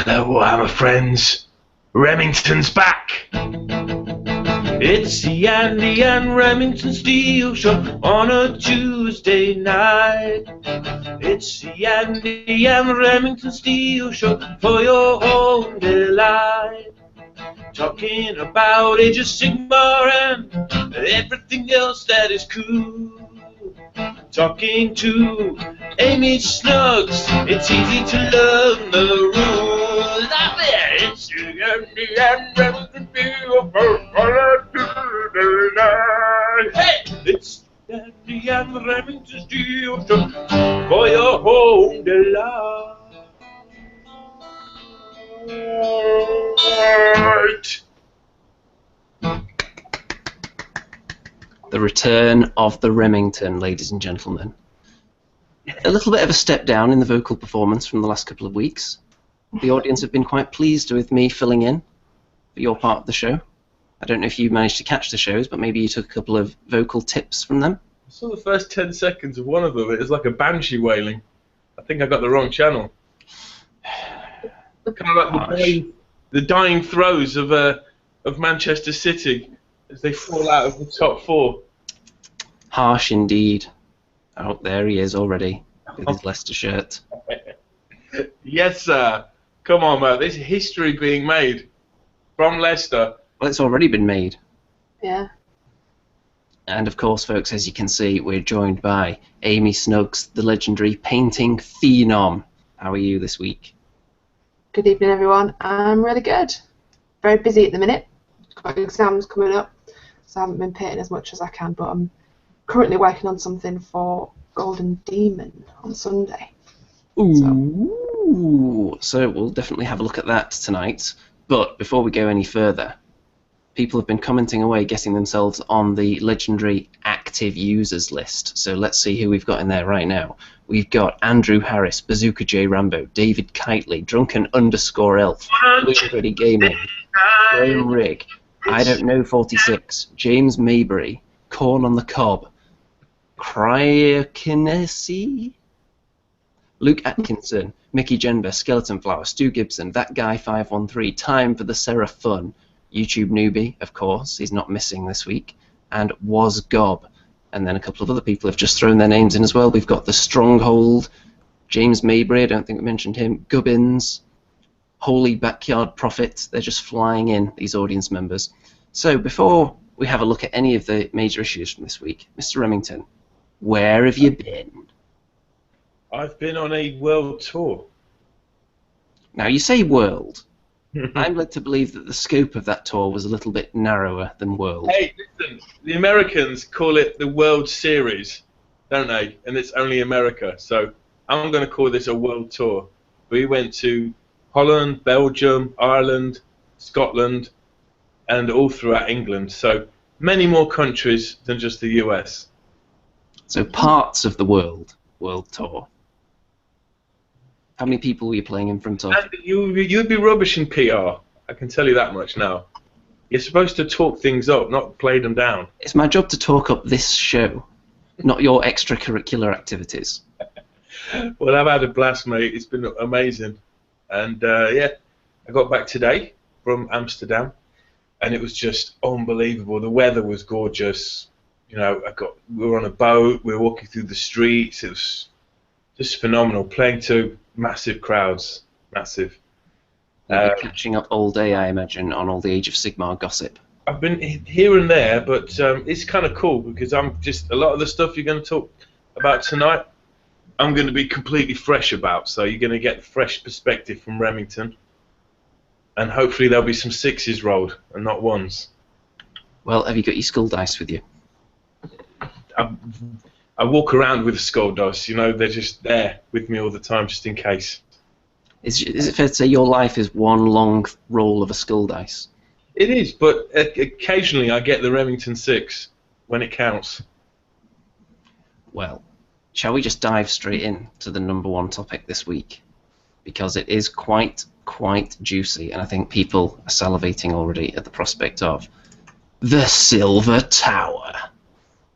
Hello, Warhammer friends. Remington's back. It's the Andy and Remington Steel Show on a Tuesday night. It's the Andy and Remington Steel Show for your home delight. Talking about Age of Sigmar and everything else that is cool. Talking to Amy Snugs, it's easy to learn the rules. Out there, it's the Andy and Remington Steel Show. Hey, it's the Andy and Remington Steel Show for your home delight. The return of the Remington, ladies and gentlemen. A little bit of a step down in the vocal performance from the last couple of weeks. The audience have been quite pleased with me filling in for your part of the show. I don't know if you managed to catch the shows, but maybe you took a couple of vocal tips from them. I saw the first 10 seconds of one of them. It was like a banshee wailing. I think I got the wrong channel. Kind of like the dying throes of Manchester City as they fall out of the top four. Harsh indeed. Oh, there he is already with his Leicester shirt. Yes, sir. Come on, man. There's history being made from Leicester. Well, it's already been made. Yeah. And of course, folks, as you can see, we're joined by Amy Snugs, the legendary painting phenom. How are you this week? Good evening, everyone. I'm really good. Very busy at the minute. Got exams coming up, so I haven't been painting as much as I can, but I'm currently working on something for Golden Demon on Sunday. Ooh. So we'll definitely have a look at that tonight. But before we go any further, people have been commenting away, getting themselves on the legendary active users list. So let's see who we've got in there right now. We've got Andrew Harris, Bazooka J Rambo, David Kitely, Drunken _ Elf, Ready Gaming, Graham Rigg, I Don't Know 46, James Maybury, Corn on the Cob, Cryokinesis, Luke Atkinson, Mickey Jenber, Skeleton Flower, Stu Gibson, That Guy 513, Time for the Seraph Fun, YouTube Newbie, of course, he's not missing this week, and Was Gob. And then a couple of other people have just thrown their names in as well. We've got The Stronghold, James Maybury, I don't think we mentioned him, Gubbins, Holy Backyard Prophet. They're just flying in, these audience members. So before we have a look at any of the major issues from this week, Mr. Remington, where have you been? I've been on a world tour. Now, you say world. I'm led to believe that the scope of that tour was a little bit narrower than world. Hey, listen, the Americans call it the World Series, don't they? And it's only America, so I'm going to call this a world tour. We went to Holland, Belgium, Ireland, Scotland, and all throughout England. So many more countries than just the US. So parts of the world tour. How many people were you playing in front of? And you'd be rubbish in PR. I can tell you that much now. You're supposed to talk things up, not play them down. It's my job to talk up this show, not your extracurricular activities. Well, I've had a blast, mate. It's been amazing. And yeah, I got back today from Amsterdam, and it was just unbelievable. The weather was gorgeous. You know, we were on a boat. We were walking through the streets. It was just phenomenal. Playing to massive crowds, massive. You'll be catching up all day, I imagine, on all the Age of Sigmar gossip. I've been here and there, but it's kind of cool because a lot of the stuff you're going to talk about tonight, I'm going to be completely fresh about. So you're going to get a fresh perspective from Remington, and hopefully there'll be some sixes rolled and not ones. Well, have you got your skull dice with you? I walk around with skull dice, you know, they're just there with me all the time, just in case. Is it fair to say your life is one long roll of a skull dice? It is, but occasionally I get the Remington 6 when it counts. Well, shall we just dive straight in to the number one topic this week? Because it is quite juicy, and I think people are salivating already at the prospect of the Silver Tower.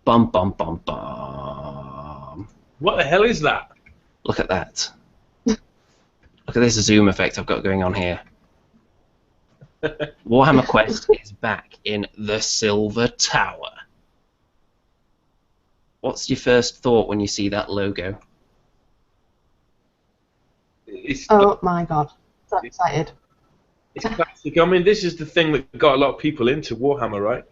Bum bum bum bum. What the hell is that? Look at that. Look Look at this zoom effect I've got going on here. Warhammer Quest is back in the Silver Tower. What's your first thought when you see that logo? Oh my god, so excited. It's classic. I mean, this is the thing that got a lot of people into Warhammer, right?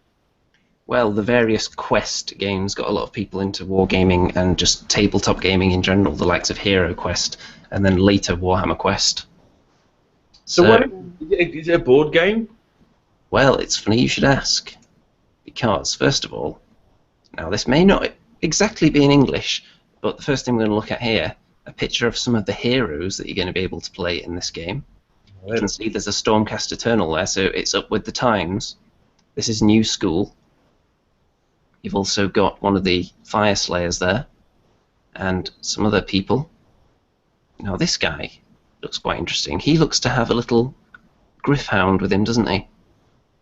Well, the various Quest games got a lot of people into wargaming and just tabletop gaming in general, the likes of Hero Quest, and then later Warhammer Quest. So what is it a board game? Well, it's funny you should ask, because first of all, now this may not exactly be in English, but the first thing we're going to look at here, a picture of some of the heroes that you're going to be able to play in this game. You can see there's a Stormcast Eternal there, so it's up with the times. This is New School. You've also got one of the Fire Slayers there, and some other people. Now this guy looks quite interesting. He looks to have a little Griffhound with him, doesn't he?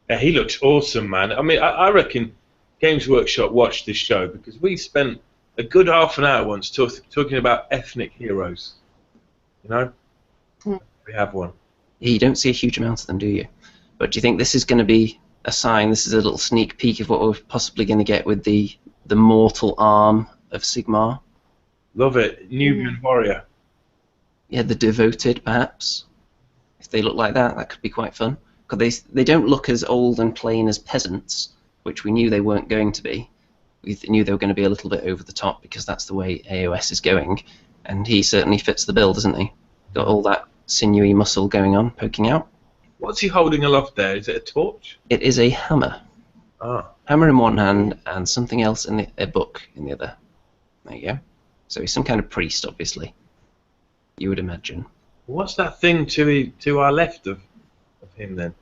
Yeah, he looks awesome, man. I mean, I reckon Games Workshop watched this show because we spent a good half an hour once talking about ethnic heroes. You know? We have one. You don't see a huge amount of them, do you? But do you think this is going to be a sign, this is a little sneak peek of what we're possibly going to get with the mortal arm of Sigmar? Love it. Nubian warrior. Yeah, the devoted, perhaps. If they look like that, that could be quite fun. Because they don't look as old and plain as peasants, which we knew they weren't going to be. We knew they were going to be a little bit over the top because that's the way AOS is going. And he certainly fits the bill, doesn't he? Got all that sinewy muscle going on, poking out. What's he holding aloft there? Is it a torch? It is a hammer. Ah. Hammer in one hand and something else in a book in the other. There you go. So he's some kind of priest, obviously. You would imagine. What's that thing to our left of him then?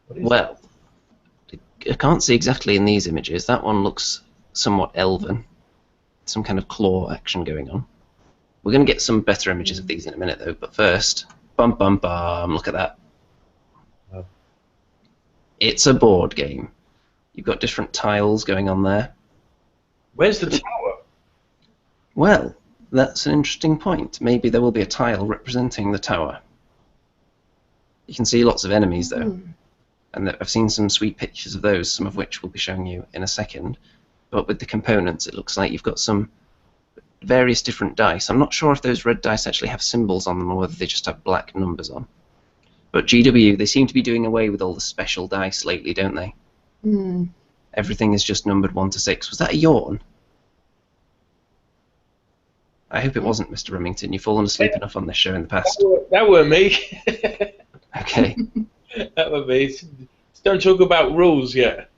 Well, I can't see exactly in these images. That one looks somewhat elven. Some kind of claw action going on. We're going to get some better images of these in a minute, though. But first, bum bum bum, look at that. Oh. It's a board game. You've got different tiles going on there. Where's the tower? Well, that's an interesting point. Maybe there will be a tile representing the tower. You can see lots of enemies, though. And I've seen some sweet pictures of those, some of which we'll be showing you in a second. But with the components, it looks like you've got some various different dice. I'm not sure if those red dice actually have symbols on them or whether they just have black numbers on. But GW, they seem to be doing away with all the special dice lately, don't they? Everything is just numbered 1 to 6. Was that a yawn? I hope it wasn't, Mr. Remington. You've fallen asleep enough on this show in the past. That were me. Okay. That would be. Don't talk about rules yet.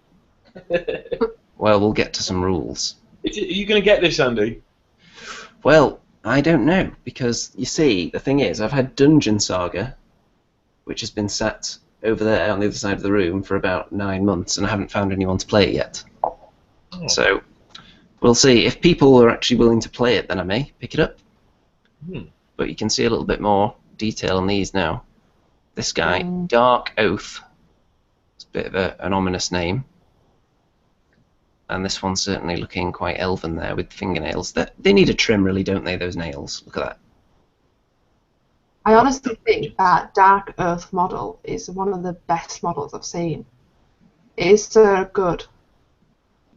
Well, we'll get to some rules. Are you going to get this, Andy? Well, I don't know, because, you see, the thing is, I've had Dungeon Saga, which has been sat over there on the other side of the room for about 9 months, and I haven't found anyone to play it yet. Oh. So, we'll see. If people are actually willing to play it, then I may pick it up. But you can see a little bit more detail on these now. This guy, Dark Oath. It's a bit of an ominous name. And this one's certainly looking quite elven there with fingernails. They need a trim, really, don't they, those nails? Look at that. I honestly think that Dark Earth model is one of the best models I've seen. It is so good.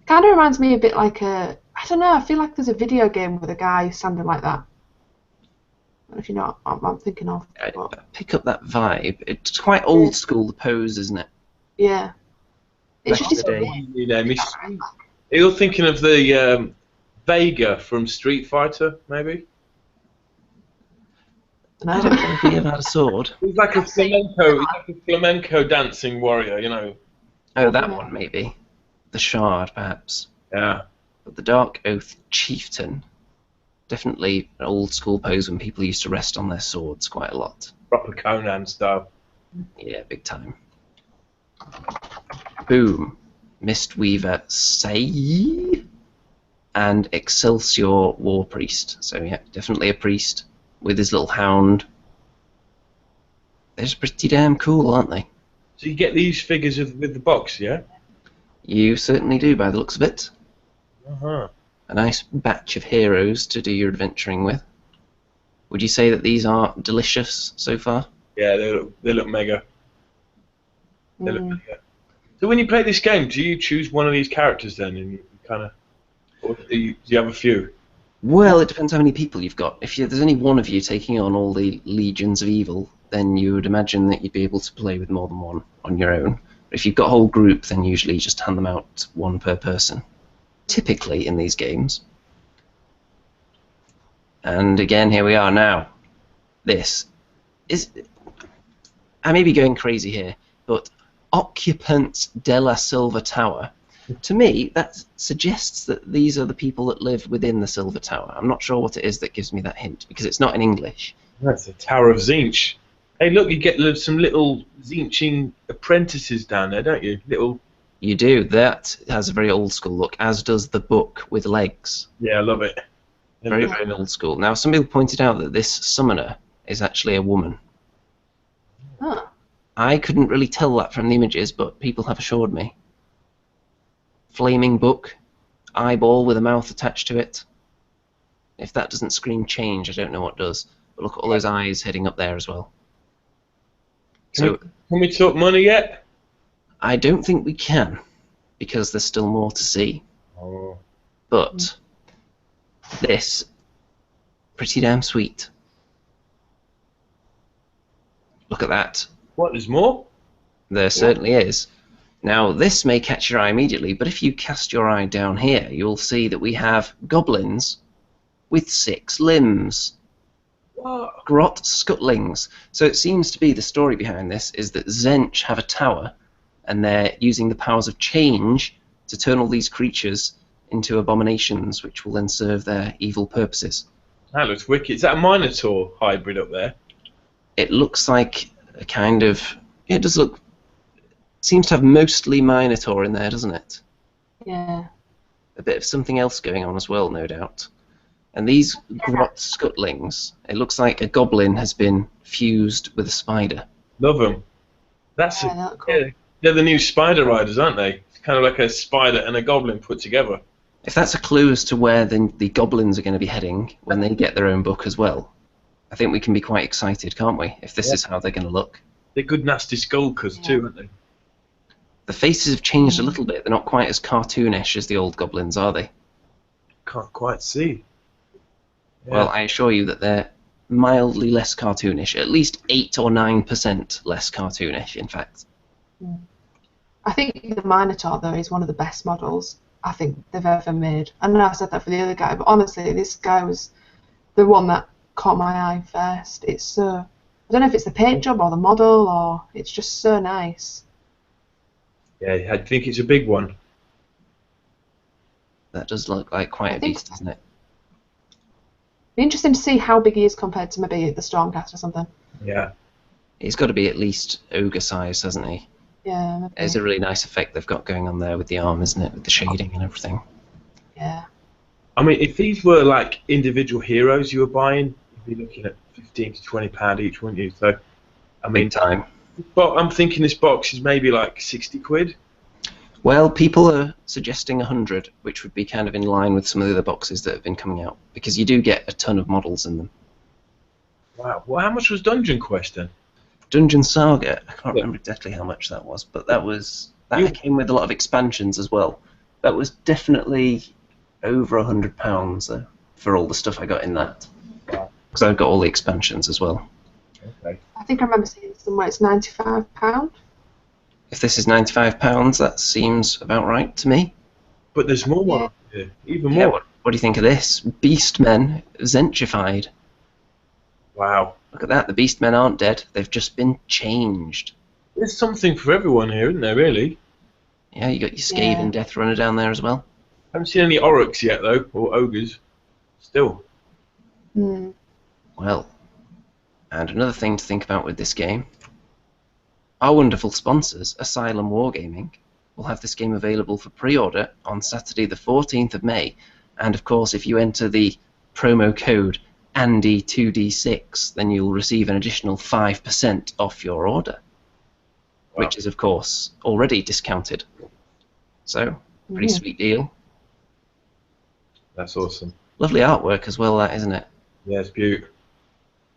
Kind of reminds me a bit like I don't know, I feel like there's a video game with a guy standing like that. I don't know if you know what I'm thinking of. I pick up that vibe. It's quite old school, the pose, isn't it? Yeah. It's just You're thinking of the Vega from Street Fighter, maybe? I don't think he ever had a sword. He's like a flamenco dancing warrior, you know. Oh, that one, maybe. The Shard, perhaps. Yeah. But the Dark Oath Chieftain, definitely an old school pose when people used to rest on their swords quite a lot. Proper Conan style. Yeah, big time. Boom. Mistweaver Say and Excelsior War Priest. So yeah, definitely a priest with his little hound. They're just pretty damn cool, aren't they? So you get these figures with the box, yeah? You certainly do, by the looks of it. Uh-huh. A nice batch of heroes to do your adventuring with. Would you say that these are delicious so far? Yeah, they look mega. They look Mm. mega. So when you play this game, do you choose one of these characters then, and you kind of, or do you have a few? Well, it depends how many people you've got. If there's only one of you taking on all the legions of evil, then you would imagine that you'd be able to play with more than one on your own. If you've got a whole group, then usually you just hand them out one per person. Typically in these games. And again, here we are now. This is... I may be going crazy here, but Occupants de la Silver Tower. To me, that suggests that these are the people that live within the Silver Tower. I'm not sure what it is that gives me that hint, because it's not in English. That's the Tower of Zinch. Hey, look, you get some little Zinching apprentices down there, don't you? Little. You do. That has a very old school look, as does the book with legs. Yeah, I love it. Very, very old school. Now, some people pointed out that this summoner is actually a woman. Huh. I couldn't really tell that from the images, but people have assured me. Flaming book, eyeball with a mouth attached to it. If that doesn't scream change, I don't know what does. But look at all those eyes heading up there as well. So, Can we talk money yet? I don't think we can, because there's still more to see. Oh. But this, pretty damn sweet. Look at that. What, there's more? There certainly is. Now, this may catch your eye immediately, but if you cast your eye down here, you'll see that we have goblins with 6 limbs. What? Grot Scutlings. So it seems to be the story behind this is that Zench have a tower, and they're using the powers of change to turn all these creatures into abominations, which will then serve their evil purposes. That looks wicked. Is that a Minotaur hybrid up there? It looks like a kind of... It does look... Seems to have mostly Minotaur in there, doesn't it? Yeah. A bit of something else going on as well, no doubt. And these Grot Scutlings, it looks like a goblin has been fused with a spider. Love them. That's Yeah, that's cool. yeah, they're the new spider riders, aren't they? It's kind of like a spider and a goblin put together. If that's a clue as to where the goblins are going to be heading when they get their own book as well, I think we can be quite excited, can't we, if this is how they're going to look. They're good nasty skulkers too, aren't they? The faces have changed a little bit. They're not quite as cartoonish as the old goblins, are they? Can't quite see. Yeah. Well, I assure you that they're mildly less cartoonish, at least 8 or 9% less cartoonish, in fact. I think the Minotaur, though, is one of the best models I think they've ever made. I know I said that for the other guy, but honestly, this guy was the one that caught my eye first. It's so... I don't know if it's the paint job or the model, or it's just so nice. Yeah, I think it's a big one. That does look like quite a beast, doesn't it? Be interesting to see how big he is compared to maybe the Stormcast or something. Yeah. He's got to be at least ogre size, hasn't he? Yeah, maybe. There's a really nice effect they've got going on there with the arm, isn't it? With the shading and everything. Yeah. I mean, if these were like individual heroes you were buying, you'd be looking at £15 to £20 each, wouldn't you? So, I mean, Big time. but I'm thinking this box is maybe like 60 quid. Well, people are suggesting 100, which would be kind of in line with some of the other boxes that have been coming out, because you do get a ton of models in them. Wow. Well, how much was Dungeon Quest then? Dungeon Saga, I can't remember exactly how much that was, but that came with a lot of expansions as well. That was definitely over £100 though, for all the stuff I got in that. Wow. Because I've got all the expansions as well. Okay. I think I remember seeing somewhere it's £95. If this is £95, that seems about right to me. But there's more Yeah. ones here, even Yeah, more. what do you think of this? Beastmen Zenchified. Wow. Look at that, the Beastmen aren't dead, they've just been changed. There's something for everyone here, isn't there, really? Yeah, you got your Skaven Death Runner down there as well. Haven't seen any Oryx yet, though, or Ogres. Still. Hmm. Well, and another thing to think about with this game, our wonderful sponsors, Asylum Wargaming, will have this game available for pre-order on Saturday the 14th of May, and of course if you enter the promo code Andy2D6, then you'll receive an additional 5% off your order, which is of course already discounted. So, pretty sweet deal. That's awesome. Lovely artwork as well, that, isn't it? Yeah, it's beautiful.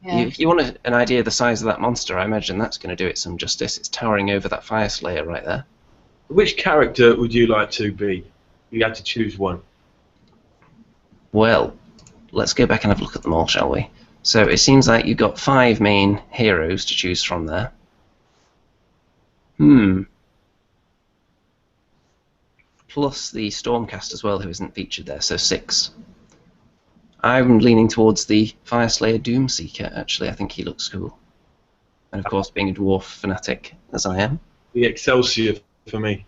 Yeah. If you want an idea of the size of that monster, I imagine that's going to do it some justice. It's towering over that fire slayer right there. Which character would you like to be? You had to choose one. Well, let's go back and have a look at them all, shall we? So it seems like you've got 5 main heroes to choose from there. Plus the Stormcast as well, who isn't featured there, so 6. I'm leaning towards the Fireslayer Doomseeker, actually. I think he looks cool. And of course, being a dwarf fanatic, as I am. The Excelsior for me.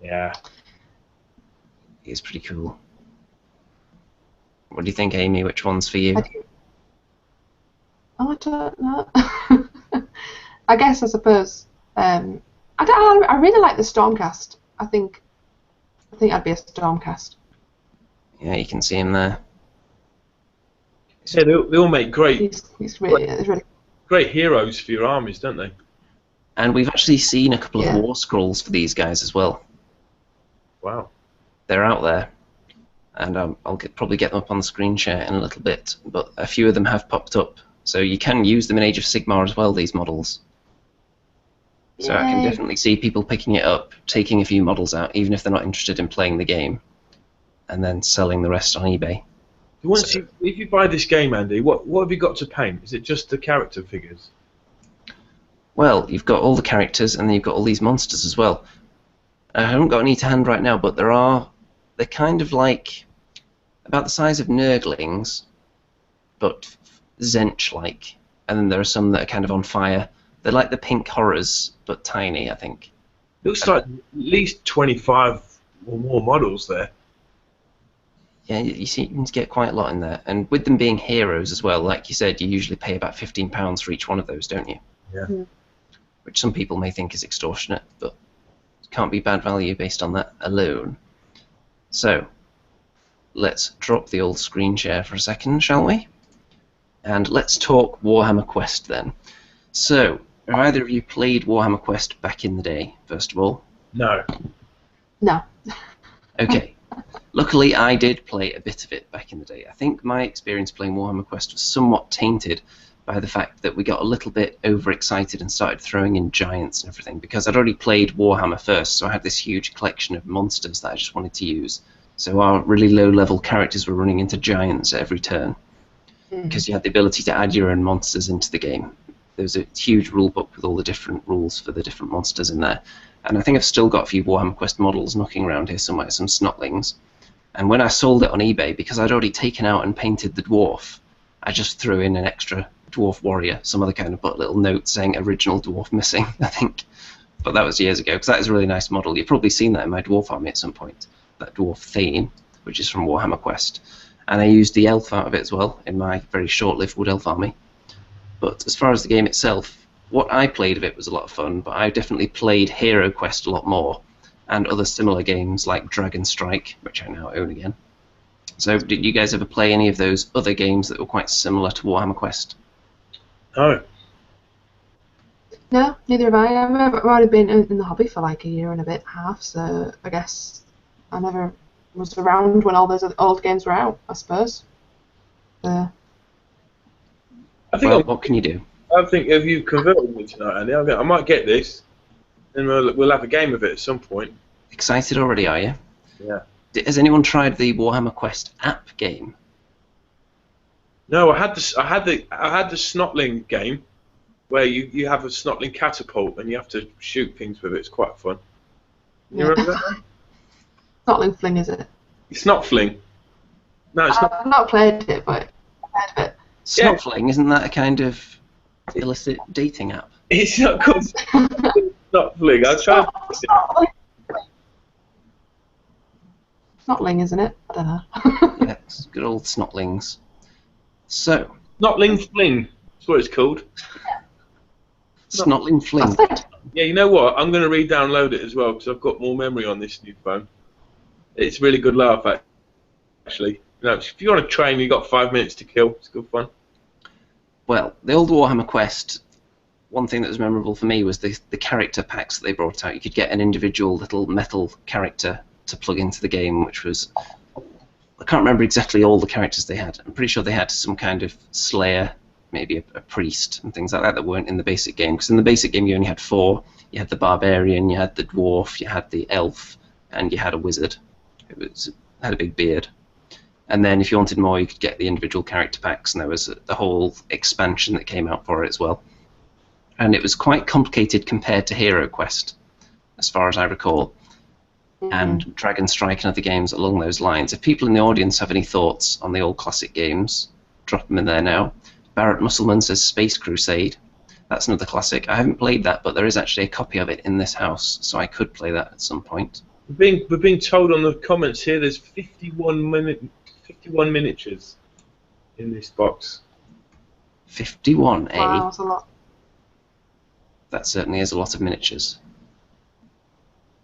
Yeah. He is pretty cool. What do you think, Amy? Which one's for you? I don't know. I suppose. I really like the Stormcast. I think I'd be a Stormcast. Yeah, you can see him there. Yeah, they all make great He's really great heroes for your armies, don't they? And we've actually seen a couple of war scrolls for these guys as well. Wow. They're out there. And I'll probably get them up on the screen share in a little bit, but a few of them have popped up. So you can use them in Age of Sigmar as well, these models. So I can definitely see people picking it up, taking a few models out, even if they're not interested in playing the game, and then selling the rest on eBay. If you buy this game, Andy, what have you got to paint? Is it just the character figures? Well, you've got all the characters, and then you've got all these monsters as well. I haven't got any to hand right now, but they're kind of like about the size of nerdlings, but Zench-like. And then there are some that are kind of on fire. They're like the pink horrors, but tiny, I think. Looks like at least 25 or more models there. Yeah, you seem to get quite a lot in there. And with them being heroes as well, like you said, you usually pay about £15 for each one of those, don't you? Yeah. Which some people may think is extortionate, but it can't be bad value based on that alone. So, let's drop the old screen share for a second, shall we? And let's talk Warhammer Quest then. So, have either of you played Warhammer Quest back in the day, first of all? No. No. Okay. Luckily, I did play a bit of it back in the day. I think my experience playing Warhammer Quest was somewhat tainted by the fact that we got a little bit overexcited and started throwing in giants and everything, because I'd already played Warhammer first, so I had this huge collection of monsters that I just wanted to use. So our really low-level characters were running into giants at every turn, because you had the ability to add your own monsters into the game. There was a huge rule book with all the different rules for the different monsters in there. And I think I've still got a few Warhammer Quest models knocking around here somewhere, some snotlings. And when I sold it on eBay, because I'd already taken out and painted the dwarf, I just threw in an extra dwarf warrior, some other kind of put a little note saying original dwarf missing, I think. But that was years ago, because that is a really nice model. You've probably seen that in my dwarf army at some point, that dwarf Thane, which is from Warhammer Quest. And I used the elf out of it as well in my very short-lived Wood Elf army. But as far as the game itself, what I played of it was a lot of fun, but I definitely played Hero Quest a lot more, and other similar games like Dragon Strike, which I now own again. So did you guys ever play any of those other games that were quite similar to Warhammer Quest? No. No, neither have I. I've already been in the hobby for like a year and a bit, half, so I guess I never was around when all those old games were out, I suppose. I think what can you do? I think if you converted me tonight, Andy, I might get this, and we'll have a game of it at some point. Excited already, are you? Yeah. Has anyone tried the Warhammer Quest app game? No, I had the Snotling game, where you have a Snotling catapult and you have to shoot things with it. It's quite fun. You remember that? Snotling Fling, is it? It's not Fling. No, it's not. I've not played it, but I've heard of it. Snotling, isn't that a kind of illicit dating app? It's not called Snotling. I'll try. Snotling, isn't it? I don't know. Yeah, it's good old Snotlings. So, Snotling Fling. That's what it's called. Snotling Fling. That's it. Yeah, you know what? I'm going to re-download it as well because I've got more memory on this new phone. It's a really good laugh, actually. You know, if you want to train, you've got 5 minutes to kill. It's good fun. Well, the old Warhammer Quest, one thing that was memorable for me was the character packs that they brought out. You could get an individual little metal character to plug into the game, which was can't remember exactly all the characters they had. I'm pretty sure they had some kind of slayer, maybe a priest, and things like that weren't in the basic game. Because in the basic game you only had 4. You had the barbarian, you had the dwarf, you had the elf, and you had a wizard. Had a big beard. And then if you wanted more, you could get the individual character packs, and there was the whole expansion that came out for it as well. And it was quite complicated compared to Hero Quest, as far as I recall. And Dragon Strike and other games along those lines. If people in the audience have any thoughts on the old classic games, drop them in there now. Barrett Musselman says Space Crusade. That's another classic. I haven't played that, but there is actually a copy of it in this house, so I could play that at some point. We're being told on the comments here there's 51 miniatures in this box. 51, eh? Wow, that's a lot. That certainly is a lot of miniatures.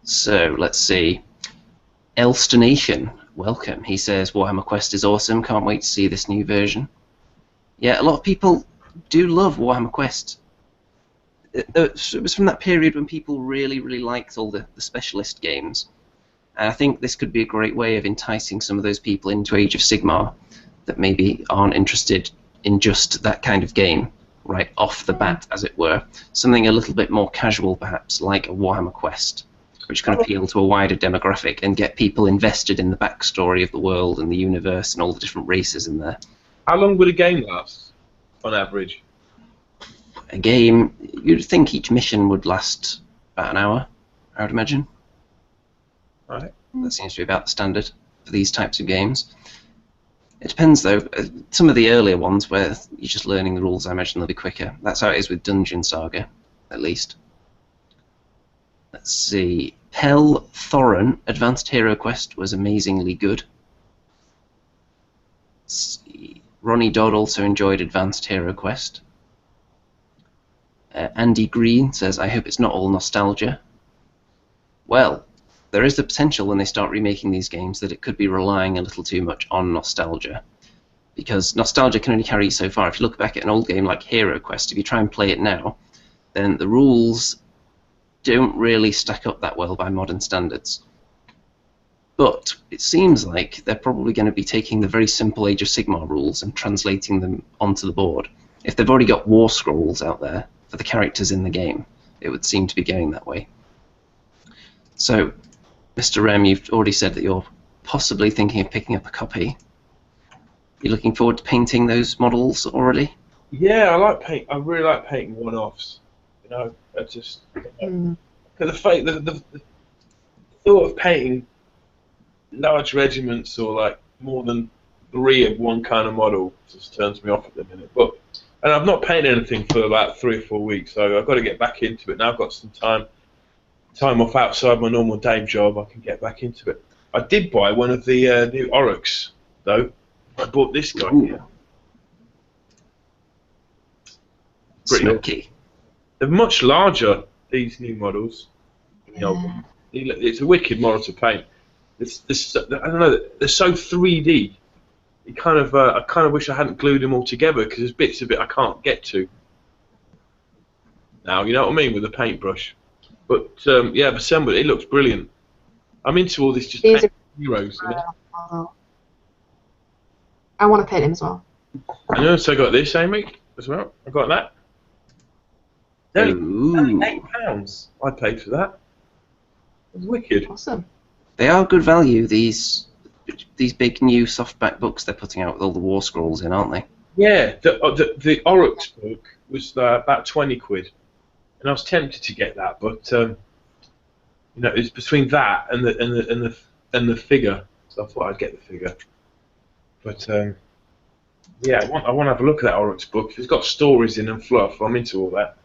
So, let's see. Elstonation, welcome. He says, Warhammer Quest is awesome, can't wait to see this new version. Yeah, a lot of people do love Warhammer Quest. It was from that period when people really, really liked all the specialist games. And I think this could be a great way of enticing some of those people into Age of Sigmar that maybe aren't interested in just that kind of game, right off the bat, as it were. Something a little bit more casual, perhaps, like a Warhammer Quest, which can appeal to a wider demographic and get people invested in the backstory of the world and the universe and all the different races in there. How long would a game last, on average? A game, you'd think each mission would last about an hour, I would imagine. Right. That seems to be about the standard for these types of games. It depends, though. Some of the earlier ones where you're just learning the rules, I imagine they'll be quicker. That's how it is with Dungeon Saga, at least. Let's see. Pell Thorin, Advanced Hero Quest was amazingly good. Let's see. Ronnie Dodd also enjoyed Advanced Hero Quest. Andy Green says, I hope it's not all nostalgia. Well, there is the potential when they start remaking these games that it could be relying a little too much on nostalgia. Because nostalgia can only carry you so far. If you look back at an old game like Hero Quest, if you try and play it now, then the rules don't really stack up that well by modern standards. But it seems like they're probably going to be taking the very simple Age of Sigmar rules and translating them onto the board. If they've already got war scrolls out there for the characters in the game, it would seem to be going that way. So, Mr. Rem, you've already said that you're possibly thinking of picking up a copy. You looking forward to painting those models already? Yeah, I really like painting one-offs. You know, I just because the thought of painting large regiments or like more than 3 of one kind of model just turns me off at the minute. And I've not painted anything for about 3 or 4 weeks, so I've got to get back into it. Now I've got some time off outside my normal day job, I can get back into it. I did buy one of the new Oryx, though. I bought this guy here. Smoky. They're much larger, these new models. Yeah. It's a wicked model to paint. I don't know, they're so 3D. I kind of wish I hadn't glued them all together because there's bits of it I can't get to. Now, you know what I mean with the paintbrush. But yeah, I've assembled it. It looks brilliant. I'm into all this just painting heroes. You know? I want to paint him as well. I also got this, Amy, as well. I got that. Only £8 I paid for that. It was wicked. Awesome. They are good value, these big new softback books they're putting out with all the war scrolls in, aren't they? Yeah, the Oryx book was about 20 quid. And I was tempted to get that, but you know, it's between that and the figure, so I thought I'd get the figure. But yeah, I want to have a look at that Oryx book. If it's got stories in and fluff, I'm into all that.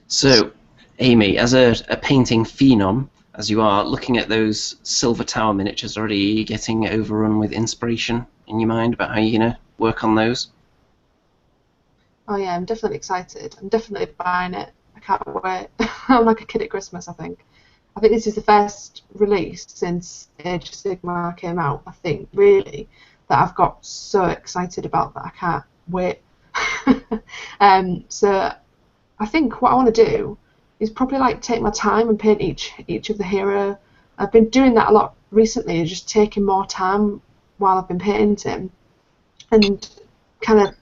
So, Amy, as a painting phenom, as you are, looking at those Silver Tower miniatures, already getting overrun with inspiration in your mind about how you're going to work on those? Oh yeah, I'm definitely excited. I'm definitely buying it. I can't wait. I'm like a kid at Christmas, I think. I think this is the first release since Age of Sigmar came out, I think, really, that I've got so excited about that I can't wait. So I think what I want to do is probably like take my time and paint each of the hero. I've been doing that a lot recently, just taking more time while I've been painting, and kind of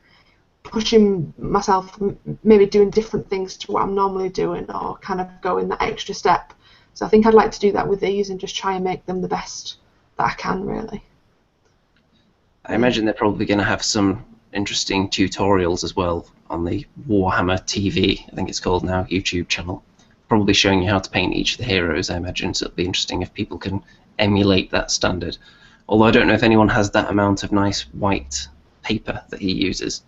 pushing myself, maybe doing different things to what I'm normally doing, or kind of going that extra step. So I think I'd like to do that with these and just try and make them the best that I can, really. I imagine they're probably going to have some interesting tutorials as well on the Warhammer TV, I think it's called now, YouTube channel. Probably showing you how to paint each of the heroes, I imagine, so it'll be interesting if people can emulate that standard. Although I don't know if anyone has that amount of nice white paper that he uses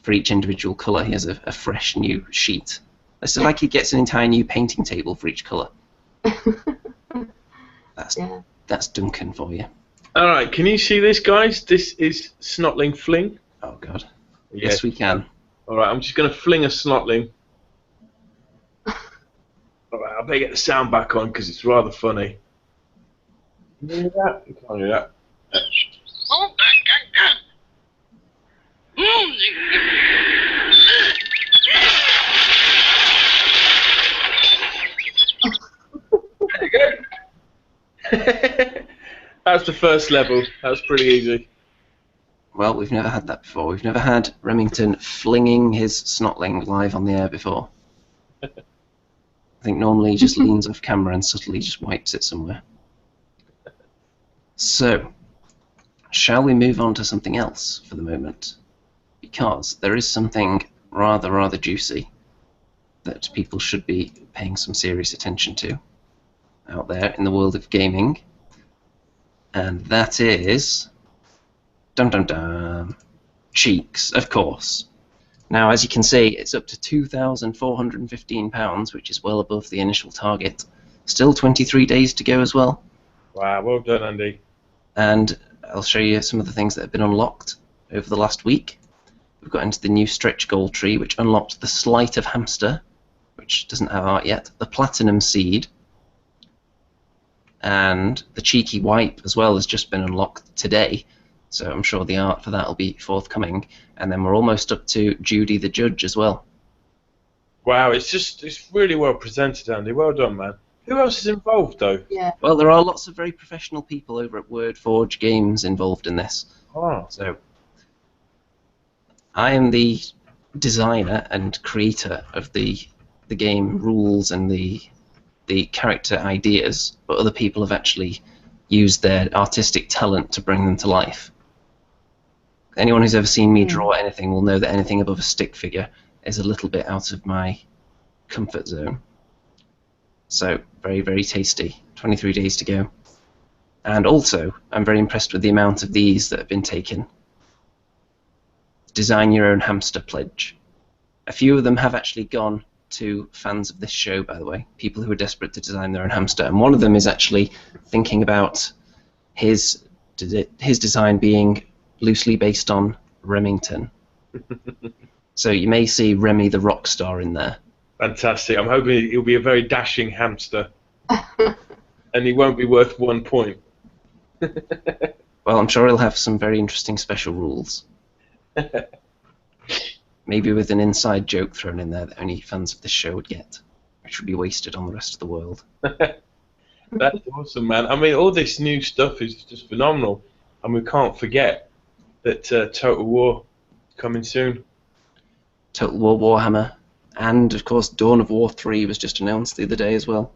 for each individual colour. He has a fresh new sheet. It's like he gets an entire new painting table for each colour. That's Duncan for you. Alright, can you see this, guys? This is Snotling Fling. Oh, God. Yes, we can. Alright, I'm just going to fling a Snotling. Alright, I better get the sound back on because it's rather funny. Can you hear that? You can't hear that. That's the first level. That was pretty easy. Well, we've never had that before. We've never had Remington flinging his snotling live on the air before. I think normally he just leans off camera and subtly just wipes it somewhere. So, shall we move on to something else for the moment? Because there is something rather juicy that people should be paying some serious attention to out there in the world of gaming. And that is... dum dum dum. Cheeks, of course. Now, as you can see, it's up to £2,415, which is well above the initial target. Still 23 days to go as well. Wow, well done, Andy. And I'll show you some of the things that have been unlocked over the last week. We've got into the new stretch goal tree, which unlocked the Sleight of Hamster, which doesn't have art yet, the Platinum Seed, and the Cheeky Wipe as well has just been unlocked today. So I'm sure the art for that will be forthcoming. And then we're almost up to Judy the Judge as well. Wow, it's really well presented, Andy. Well done, man. Who else is involved, though? Yeah. Well, there are lots of very professional people over at WordForge Games involved in this. Oh. So I am the designer and creator of the game rules and the character ideas, but other people have actually used their artistic talent to bring them to life. Anyone who's ever seen me draw anything will know that anything above a stick figure is a little bit out of my comfort zone. So, very tasty. 23 days to go. And also, I'm very impressed with the amount of these that have been taken. Design your own hamster pledge. A few of them have actually gone to fans of this show, by the way, people who are desperate to design their own hamster. And one of them is actually thinking about his design being loosely based on Remington. So you may see Remy the rock star in there. Fantastic. I'm hoping he'll be a very dashing hamster. And he won't be worth 1 point. Well, I'm sure he'll have some very interesting special rules. Maybe with an inside joke thrown in there that only fans of this show would get, which would be wasted on the rest of the world. That's awesome, man. I mean, all this new stuff is just phenomenal. And we can't forget that Total War is coming soon. Total War Warhammer. And, of course, Dawn of War 3 was just announced the other day as well.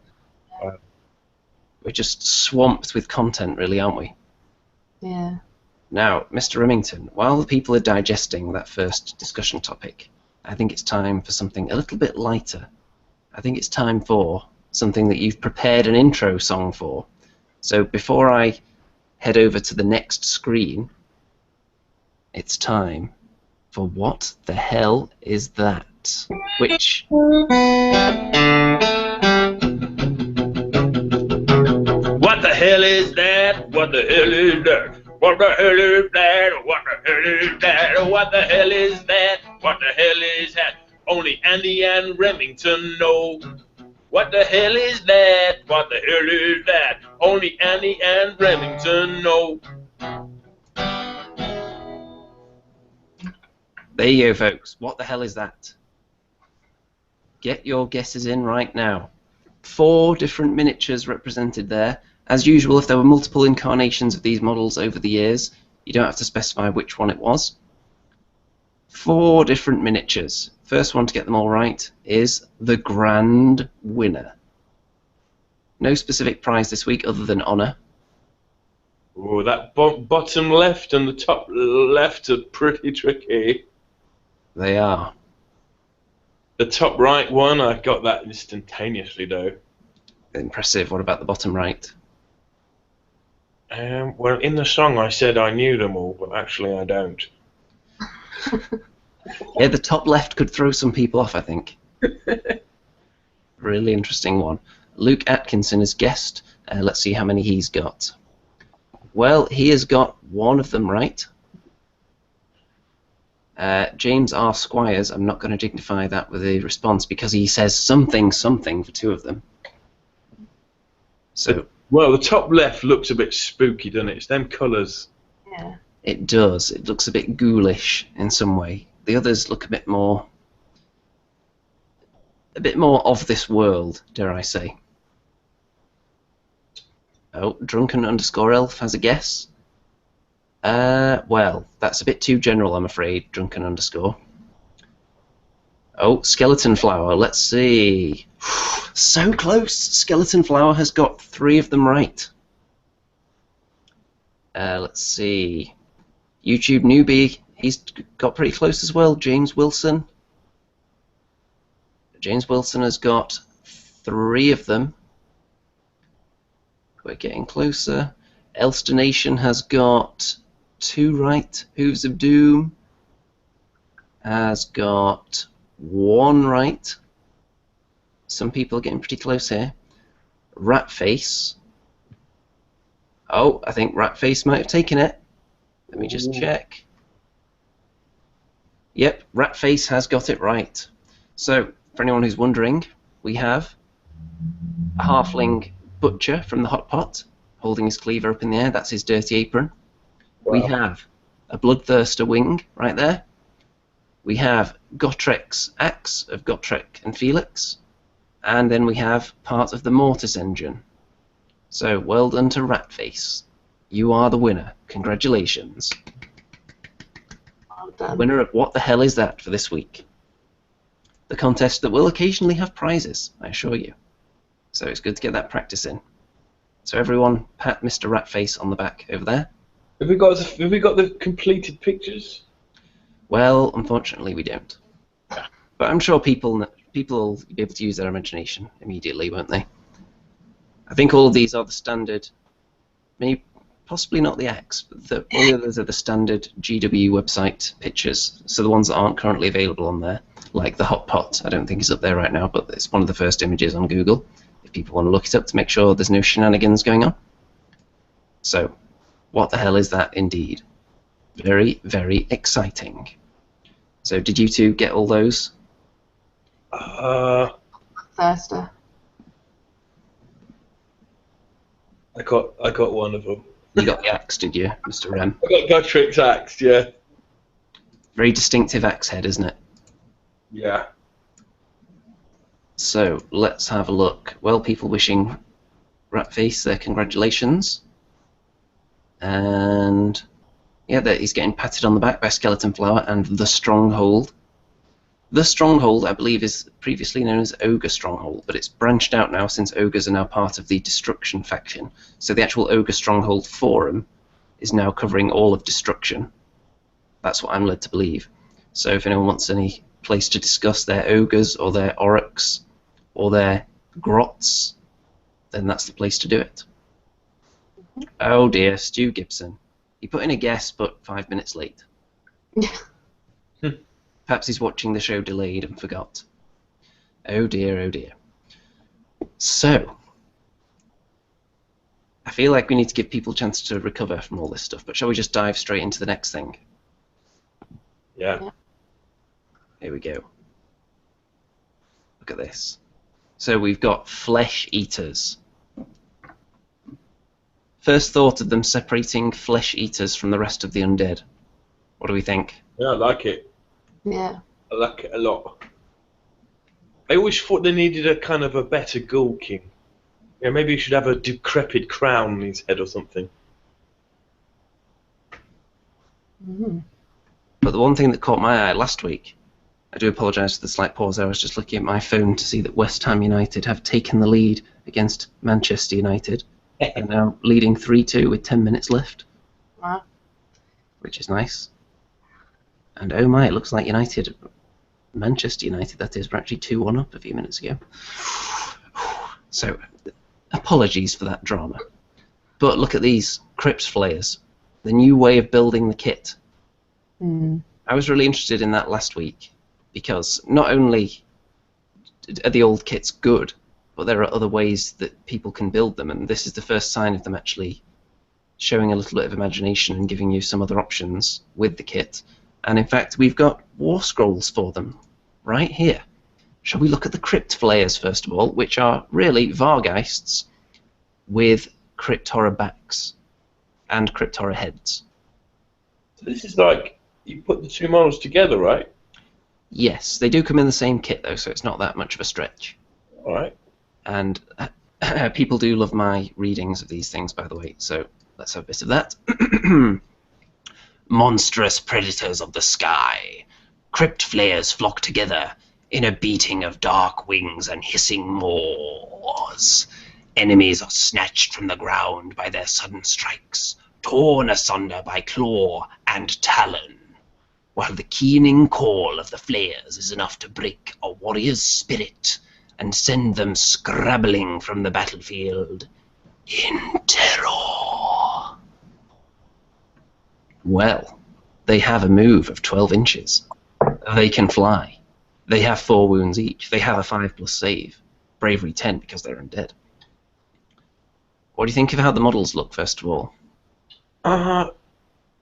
Wow. We're just swamped with content, really, aren't we? Yeah. Now, Mr. Remington, while the people are digesting that first discussion topic, I think it's time for something a little bit lighter. I think it's time for something that you've prepared an intro song for. So before I head over to the next screen, it's time for What the Hell Is That? Which... What the hell is that? What the hell is that? What the hell is that? What the hell is that? What the hell is that? What the hell is that? Only Andy and Remington know. What the hell is that? What the hell is that? Only Andy and Remington know. There you go, folks. What the hell is that? Get your guesses in right now. 4 different miniatures represented there. As usual, if there were multiple incarnations of these models over the years, you don't have to specify which one it was. 4 different miniatures. First one to get them all right is the grand winner. No specific prize this week other than honour. Oh, that bottom left and the top left are pretty tricky. They are. The top right one, I got that instantaneously though. Impressive. What about the bottom right? Well, in the song I said I knew them all, but actually I don't. Yeah, the top left could throw some people off, I think. Really interesting one. Luke Atkinson has guessed. Let's see how many he's got. Well, he has got one of them right. James R. Squires, I'm not going to dignify that with a response because he says something for 2 of them. So. Well, the top left looks a bit spooky, doesn't it? It's them colours. Yeah. It does. It looks a bit ghoulish in some way. The others look a bit more of this world, dare I say. Oh, Drunken_Elf has a guess. Well, that's a bit too general, I'm afraid, Drunken_. Oh, Skeleton Flower, let's see. So close! Skeleton Flower has got 3 of them right. Let's see. YouTube Newbie, he's got pretty close as well. James Wilson. James Wilson has got 3 of them. We're getting closer. Elster Nation has got 2 right. Hooves of Doom has got 1 right. Some people are getting pretty close here. Ratface. Oh, I think Ratface might have taken it. Let me just check. Yep, Ratface has got it right. So, for anyone who's wondering, we have a halfling butcher from the hot pot holding his cleaver up in the air. That's his dirty apron. Wow. We have a bloodthirster wing right there. We have Gotrek's axe of Gotrek and Felix. And then we have part of the Mortis engine. So, well done to Ratface. You are the winner. Congratulations. Well done. Winner of What the Hell Is That for this week. The contest that will occasionally have prizes, I assure you. So it's good to get that practice in. So everyone, pat Mr. Ratface on the back over there. Have we got the completed pictures? Well, unfortunately we don't. But I'm sure people will be able to use their imagination immediately, won't they? I think all of these are the standard, maybe possibly not the X, but all the others are the standard GW website pictures, so the ones that aren't currently available on there, like the hot pot, I don't think is up there right now, but it's one of the first images on Google, if people want to look it up to make sure there's no shenanigans going on. So, what the hell is that indeed? Very, very exciting. So, did you two get all those? Thirster. I got one of them. You got the axe, did you, Mr. Rem? I got Gotrek's axe, yeah. Very distinctive axe head, isn't it? Yeah. So, let's have a look. Well, people wishing Ratface their congratulations. And, yeah, he's getting patted on the back by Skeleton Flower and the Stronghold. The Stronghold, I believe, is previously known as Ogre Stronghold, but it's branched out now since Ogres are now part of the Destruction faction. So the actual Ogre Stronghold forum is now covering all of Destruction. That's what I'm led to believe. So if anyone wants any place to discuss their Ogres or their Oryx or their Grots, then that's the place to do it. Oh dear, Stu Gibson. He put in a guess, but 5 minutes late. Perhaps he's watching the show delayed and forgot. Oh dear, oh dear. So, I feel like we need to give people a chance to recover from all this stuff, but shall we just dive straight into the next thing? Yeah. Here we go. Look at this. So we've got flesh eaters. First thought of them separating flesh eaters from the rest of the undead. What do we think? Yeah, I like it. Yeah. I like it a lot. I always thought they needed a kind of a better Ghoul King. Yeah, maybe he should have a decrepit crown on his head or something. But the one thing that caught my eye last week, I do apologise for the slight pause there, I was just looking at my phone to see that West Ham United have taken the lead against Manchester United. They're now leading 3-2 with 10 minutes left. Wow. Which is nice. And oh my, it looks like Manchester United, that is, were actually 2-1 up a few minutes ago. So, apologies for that drama. But look at these Crypt Flayers, the new way of building the kit. I was really interested in that last week, because not only are the old kits good, but there are other ways that people can build them, and this is the first sign of them actually showing a little bit of imagination and giving you some other options with the kit. And in fact, we've got war scrolls for them right here. Shall we look at the Crypt Flayers first of all, which are really Vargheists with Crypt Horror backs and Crypt Horror heads. So this is like, you put the two models together, right? Yes, they do come in the same kit though, so it's not that much of a stretch. Alright. And people do love my readings of these things, by the way, so let's have a bit of that. Monstrous predators of the sky, Crypt Flayers flock together in a beating of dark wings and hissing maws. Enemies are snatched from the ground by their sudden strikes, torn asunder by claw and talon, while the keening call of the flayers is enough to break a warrior's spirit and send them scrabbling from the battlefield in terror. Well, they have a move of 12 inches. They can fly. They have 4 wounds each. They have a 5+ save. Bravery 10 because they're undead. What do you think of how the models look, first of all? Yeah,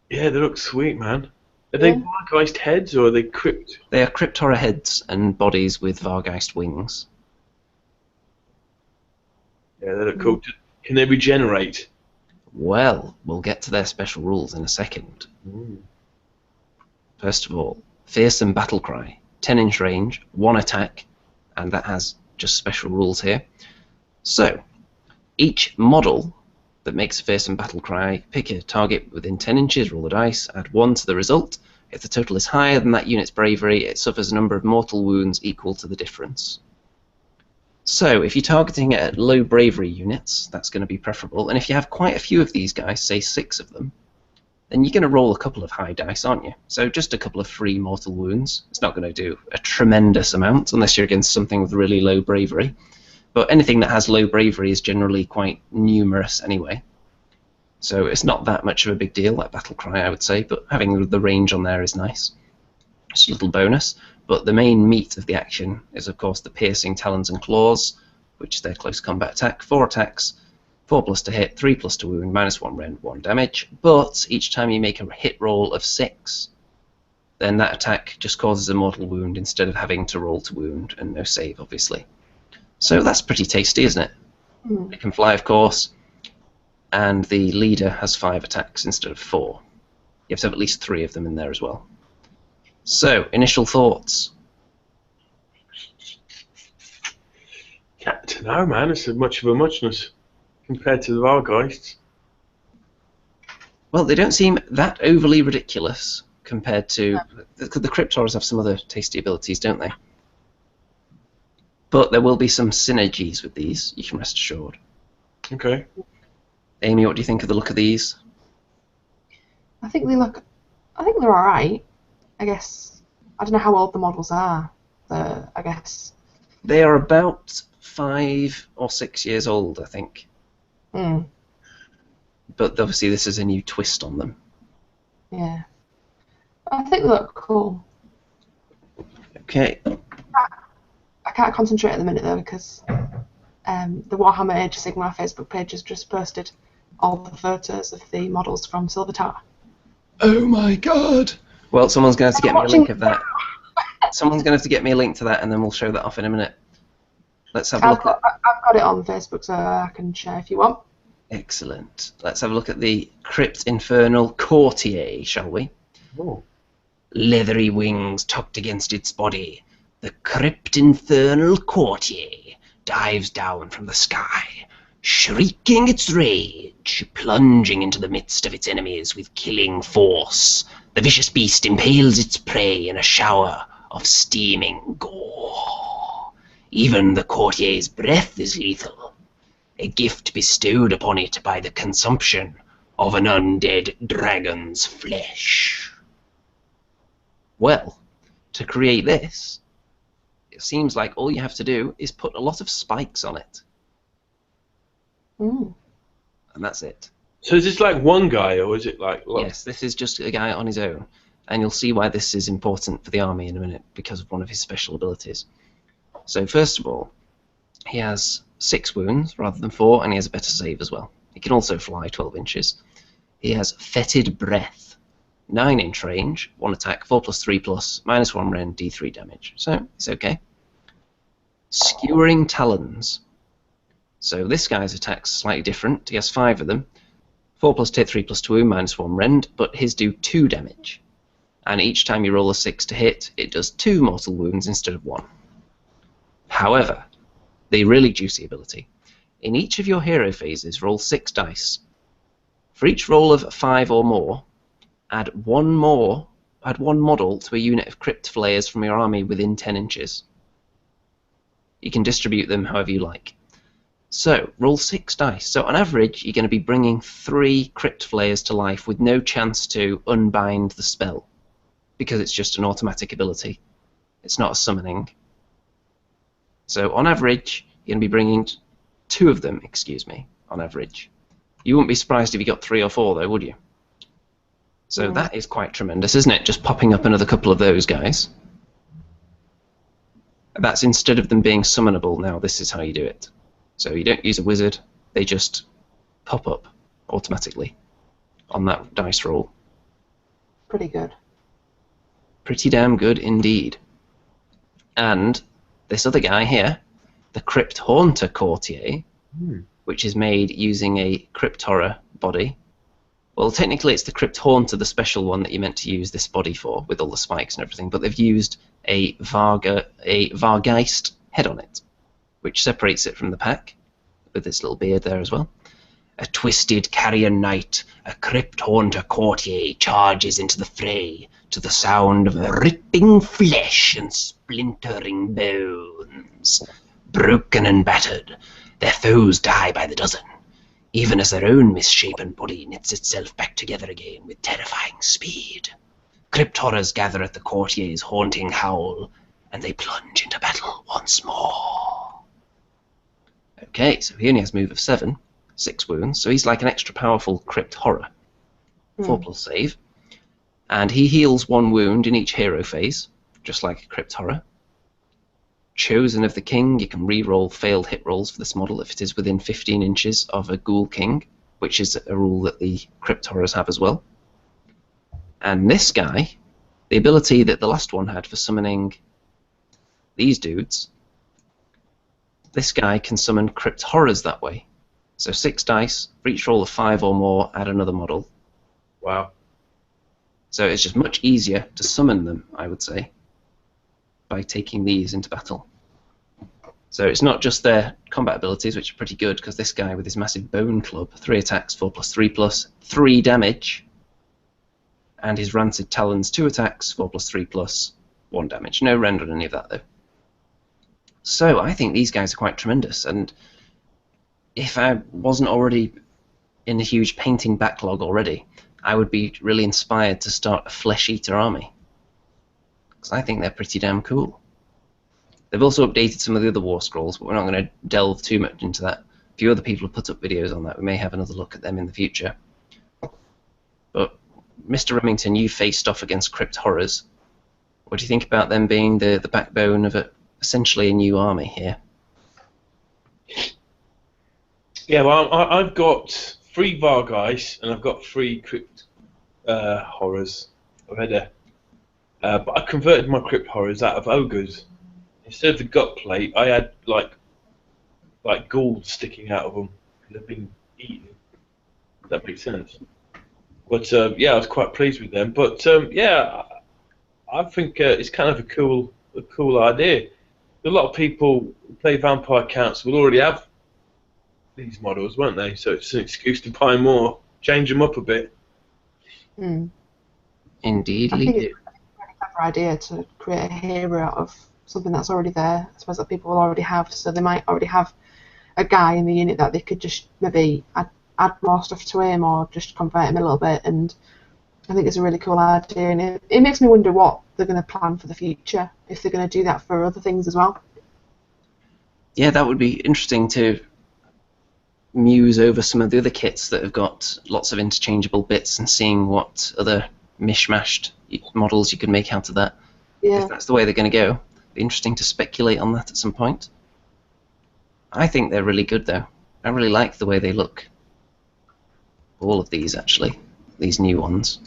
they look sweet, man. Are they Vargheist heads or are they Crypt? They are Crypt Horror heads and bodies with Vargheist wings. Yeah, they look cool. Can they regenerate? Well, we'll get to their special rules in a second. First of all, Fearsome Battle Cry. 10-inch range, 1 attack, and that has just special rules here. So, each model that makes a Fearsome Battle Cry, pick a target within 10 inches, roll the dice, add 1 to the result. If the total is higher than that unit's bravery, it suffers a number of mortal wounds equal to the difference. So, if you're targeting at low bravery units, that's going to be preferable, and if you have quite a few of these guys, say 6 of them, then you're going to roll a couple of high dice, aren't you? So just a couple of free mortal wounds. It's not going to do a tremendous amount unless you're against something with really low bravery. But anything that has low bravery is generally quite numerous anyway. So it's not that much of a big deal, like Battle Cry, I would say, but having the range on there is nice. Just a little bonus. But the main meat of the action is, of course, the Piercing Talons and Claws, which is their close combat attack. 4 attacks. 4+ to hit, 3+ to wound, -1 rend, 1 damage. But each time you make a hit roll of 6, then that attack just causes a mortal wound instead of having to roll to wound, and no save, obviously. So that's pretty tasty, isn't it? It can fly, of course, and the leader has 5 attacks instead of 4. You have to have at least 3 of them in there as well. So, initial thoughts? I don't know, man. It's much of a muchness compared to the Vargheists. Well, they don't seem that overly ridiculous compared to... The Crypt Horrors have some other tasty abilities, don't they? But there will be some synergies with these, you can rest assured. Okay. Amy, what do you think of the look of these? I think they're alright. I guess. I don't know how old the models are. I guess. They are about 5 or 6 years old, I think. But obviously this is a new twist on them. Yeah. I think they look cool. Okay. I can't concentrate at the minute though because the Warhammer Age of Sigmar Facebook page has just posted all the photos of the models from Silver Tower. Oh my god! Well, someone's going to have to get me a link of that. Someone's going to have to get me a link to that, and then we'll show that off in a minute. Let's have a look. I've got it on Facebook, so I can share if you want. Excellent. Let's have a look at the Crypt Infernal Courtier, shall we? Oh. Leathery wings tucked against its body, the Crypt Infernal Courtier dives down from the sky, Shrieking its rage, plunging into the midst of its enemies with killing force, the vicious beast impales its prey in a shower of steaming gore. Even the courtier's breath is lethal, a gift bestowed upon it by the consumption of an undead dragon's flesh. Well, to create this, it seems like all you have to do is put a lot of spikes on it. Mm. And that's it. So is this like one guy, or is it like... Yes, this is just a guy on his own. And you'll see why this is important for the army in a minute, because of one of his special abilities. So first of all, he has 6 wounds rather than 4, and he has a better save as well. He can also fly 12 inches. He has fetid breath, 9 inch range, 1 attack, 4+3+, -1 rend, d3 damage. So it's okay. Skewering talons. So this guy's attack's slightly different. He has 5 of them. 4+hit, 3+2 wound, -1 rend, but his do 2 damage. And each time you roll a 6 to hit, it does 2 mortal wounds instead of 1. However, the really juicy ability. In each of your hero phases, roll 6 dice. For each roll of 5 or more, add one model to a unit of crypt flayers from your army within 10 inches. You can distribute them however you like. So, roll 6 dice. So on average, you're going to be bringing 3 crypt flayers to life with no chance to unbind the spell, because it's just an automatic ability. It's not a summoning. So on average, you're going to be bringing 2 of them, on average. You wouldn't be surprised if you got 3 or 4 though, would you? So that is quite tremendous, isn't it? Just popping up another couple of those guys. That's instead of them being summonable now, this is how you do it. So you don't use a wizard, they just pop up automatically on that dice roll. Pretty good. Pretty damn good indeed. And this other guy here, the Crypt Haunter Courtier, which is made using a Crypt Horror body. Well, technically it's the Crypt Haunter, the special one that you're meant to use this body for, with all the spikes and everything, but they've used a Vargeist head on it, which separates it from the pack, with this little beard there as well. A twisted carrion knight, a Crypt Haunter Courtier charges into the fray to the sound of ripping flesh and splintering bones. Broken and battered, their foes die by the dozen, even as their own misshapen body knits itself back together again with terrifying speed. Crypt horrors gather at the courtier's haunting howl, and they plunge into battle once more. Okay, so he only has move of 7, 6 wounds, so he's like an extra powerful Crypt Horror. 4+ save. And he heals 1 wound in each hero phase, just like a Crypt Horror. Chosen of the King, you can re-roll failed hit rolls for this model if it is within 15 inches of a Ghoul King, which is a rule that the Crypt Horrors have as well. And this guy, the ability that the last one had for summoning these dudes, this guy can summon Crypt Horrors that way. So 6 dice, for each roll of 5 or more, add another model. Wow. So it's just much easier to summon them, I would say, by taking these into battle. So it's not just their combat abilities, which are pretty good, because this guy with his massive bone club, 3 attacks, 4+3+, 3 damage, and his rancid talons, 2 attacks, 4+3+, 1 damage. No rend on any of that though. So I think these guys are quite tremendous, and if I wasn't already in a huge painting backlog already, I would be really inspired to start a Flesh Eater army, because I think they're pretty damn cool. They've also updated some of the other war scrolls, but we're not going to delve too much into that. A few other people have put up videos on that. We may have another look at them in the future. But Mr. Remington, you faced off against Crypt Horrors. What do you think about them being the backbone of essentially a new army here? Yeah, well, I've got 3 Vargeist and I've got 3 Crypt Horrors already. But I converted my Crypt Horrors out of Ogres. Instead of the gut plate, I had like ghouls sticking out of them. They've been eaten. If that makes sense. But yeah, I was quite pleased with them. But yeah, I think it's kind of a cool idea. A lot of people who play vampire counts will already have these models, weren't they? So it's an excuse to buy more, change them up a bit. Mm. Indeed, I think it's a really clever idea to create a hero out of something that's already there. I suppose that people will already have, so they might already have a guy in the unit that they could just maybe add more stuff to him or just convert him a little bit. And I think it's a really cool idea, and it makes me wonder what they're going to plan for the future, if they're going to do that for other things as well. Yeah, that would be interesting to muse over some of the other kits that have got lots of interchangeable bits and seeing what other mishmashed models you could make out of that. Yeah. If that's the way they're going to go. It'd be interesting to speculate on that at some point. I think they're really good, though. I really like the way they look. All of these, actually. These new ones.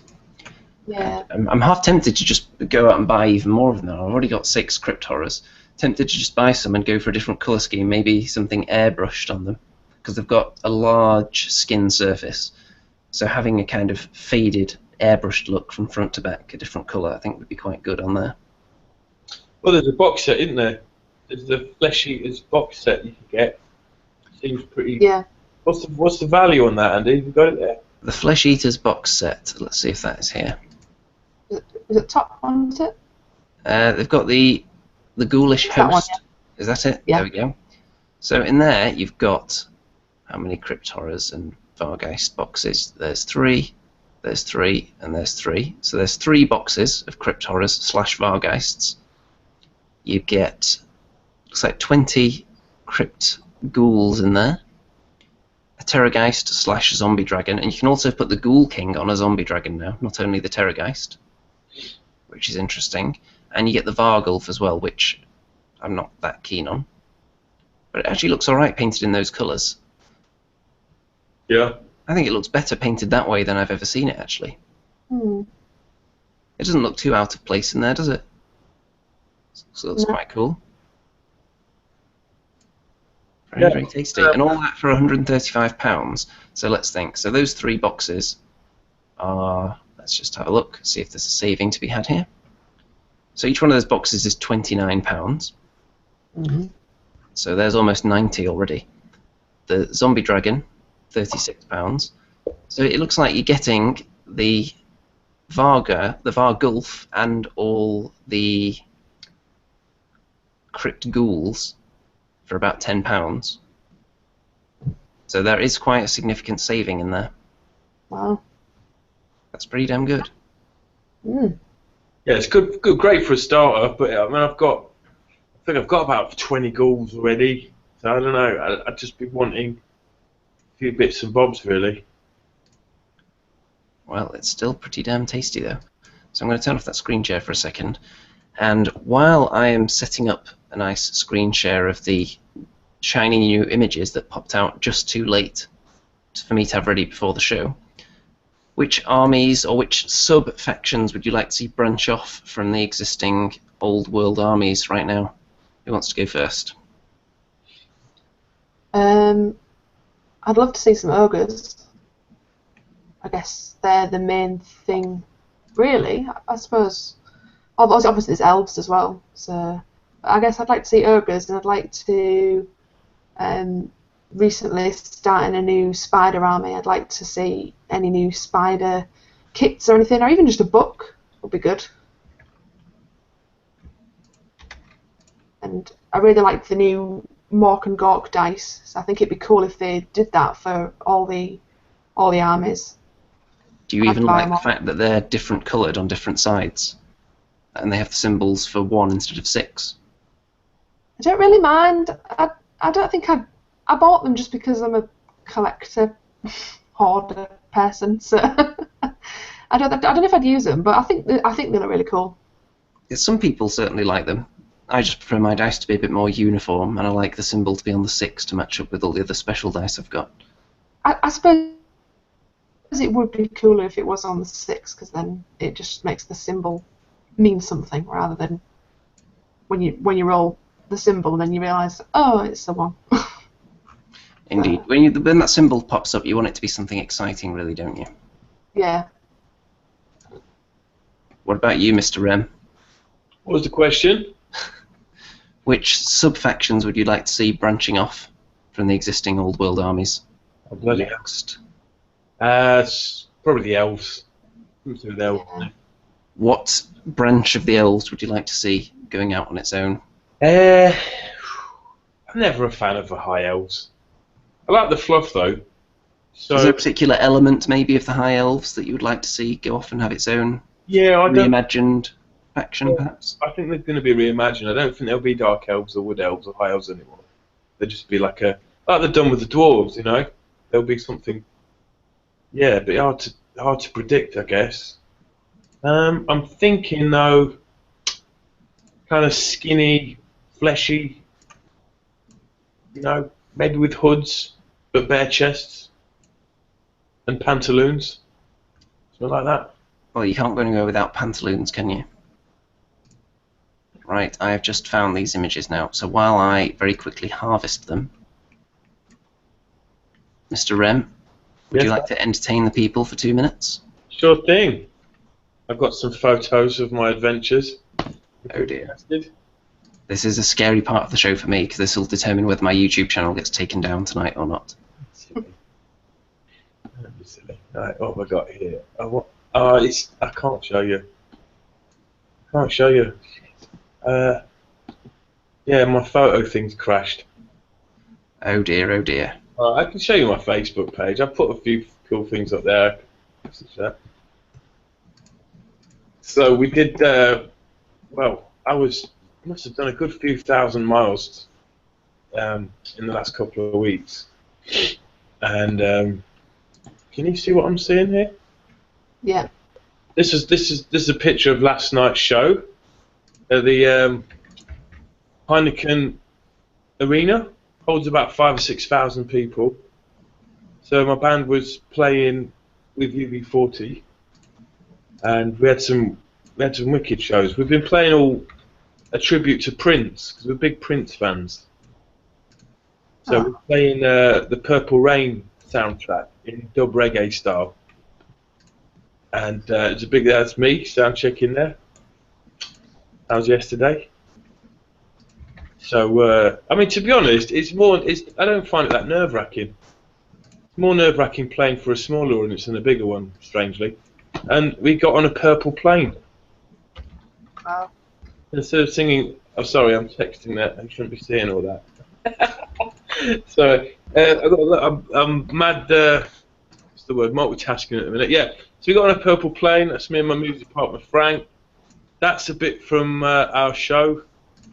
Yeah. I'm half tempted to just go out and buy even more of them. I've already got 6 Crypt Horrors. Tempted to just buy some and go for a different colour scheme, maybe something airbrushed on them, because they've got a large skin surface. So having a kind of faded, airbrushed look from front to back, a different colour, I think would be quite good on there. Well, there's a box set, isn't there? There's the Flesh Eaters box set you can get. Seems pretty. Yeah. What's the value on that, Andy? Have you got it there? The Flesh Eaters box set. Let's see if that is here. Is it top one, is it? They've got the Ghoulish It's that Host. one, Is that it? Yeah. There we go. So in there you've got how many Crypt Horrors and Vargeist boxes? There's 3, there's 3, and there's 3. So there's 3 boxes of Crypt Horrors / Vargeists. You get, looks like 20 Crypt Ghouls in there. A Terrorgeist / Zombie Dragon, and you can also put the Ghoul King on a Zombie Dragon now, not only the Terrorgeist, which is interesting. And you get the Vargulf as well, which I'm not that keen on. But it actually looks alright painted in those colours. Yeah. I think it looks better painted that way than I've ever seen it, actually. Hmm. It doesn't look too out of place in there, does it? So it looks No. quite cool. Very, Yeah. very tasty. And all that for £135. So let's think. So those 3 boxes are... Let's just have a look, see if there's a saving to be had here. So each one of those boxes is £29. Mm-hmm. So there's almost 90 already. The Zombie Dragon, £36. So it looks like you're getting the Vargulf, and all the Crypt Ghouls for about £10. So there is quite a significant saving in there. Wow. That's pretty damn good. Mm. Yeah, it's good, great for a starter. But I mean, I think I've got about 20 ghouls already. So I don't know. I'd just be wanting a few bits and bobs, really. Well, it's still pretty damn tasty though. So I'm going to turn off that screen share for a second. And while I am setting up a nice screen share of the shiny new images that popped out just too late for me to have ready before the show, which armies or which sub-factions would you like to see branch off from the existing old world armies right now? Who wants to go first? I'd love to see some ogres. I guess they're the main thing, really. I suppose. Obviously, there's elves as well. So I guess I'd like to see ogres, and I'd like to recently starting a new spider army. I'd like to see any new spider kits or anything, or even just a book would be good. And I really like the new Mork and Gork dice. So I think it'd be cool if they did that for all the armies. Do you I'd even buy like them the all. fact that they're different coloured on different sides? And they have the symbols for 1 instead of 6? I don't really mind. I don't think I bought them just because I'm a collector, hoarder person. So I don't know if I'd use them, but I think they look really cool. Yeah, some people certainly like them. I just prefer my dice to be a bit more uniform, and I like the symbol to be on the 6 to match up with all the other special dice I've got. I suppose it would be cooler if it was on the 6, because then it just makes the symbol mean something rather than when you roll the symbol and then you realise, oh, it's the 1. Indeed. When that symbol pops up, you want it to be something exciting, really, don't you? Yeah. What about you, Mr. Rem? What was the question? Which sub-factions would you like to see branching off from the existing Old World armies? Oh, bloody hell. Next. It's probably the elves. Through the elves. Yeah. What branch of the elves would you like to see going out on its own? I'm never a fan of the high elves. I like the fluff though. So Is there a particular element maybe of the high elves that you would like to see go off and have its own yeah, reimagined faction, perhaps? I think they're going to be reimagined. I don't think there'll be dark elves or wood elves or high elves anymore. They'll just be like they're done with the dwarves, you know. There'll be something. Yeah, but hard to predict, I guess. I'm thinking though, kind of skinny, fleshy. You know, maybe with hoods, but bare chests and pantaloons, something like that. Well, you can't go anywhere without pantaloons, can you? Right, I have just found these images now, so while I very quickly harvest them, Mr. Rem, would you like to entertain the people for 2 minutes? Sure thing. I've got some photos of my adventures. Oh dear. This is a scary part of the show for me, because this will determine whether my YouTube channel gets taken down tonight or not. Silly. Right, what have I got here? I can't show you. Yeah, my photo thing's crashed. Oh dear, oh dear. I can show you my Facebook page. I put a few cool things up there. So we did. Well, must have done a good few thousand miles in the last couple of weeks. And can you see what I'm seeing here? Yeah. This is a picture of last night's show at the Heineken Arena. Holds about 5,000 or 6,000 people. So my band was playing with UB40, and we had some wicked shows. We've been playing a tribute to Prince because we're big Prince fans. So we're playing the Purple Rain soundtrack in dub reggae style. And that's me, sound check in there. That was yesterday. So, I mean, to be honest, I don't find it that nerve-wracking. It's more nerve-wracking playing for a smaller audience than a bigger one, strangely. And we got on a purple plane. Wow. Instead of singing, oh sorry, I'm texting that, I shouldn't be seeing all that. So, I'm mad, what's the word, multitasking at the minute. Yeah, so we got on a purple plane, that's me and my music partner Frank. That's a bit from our show.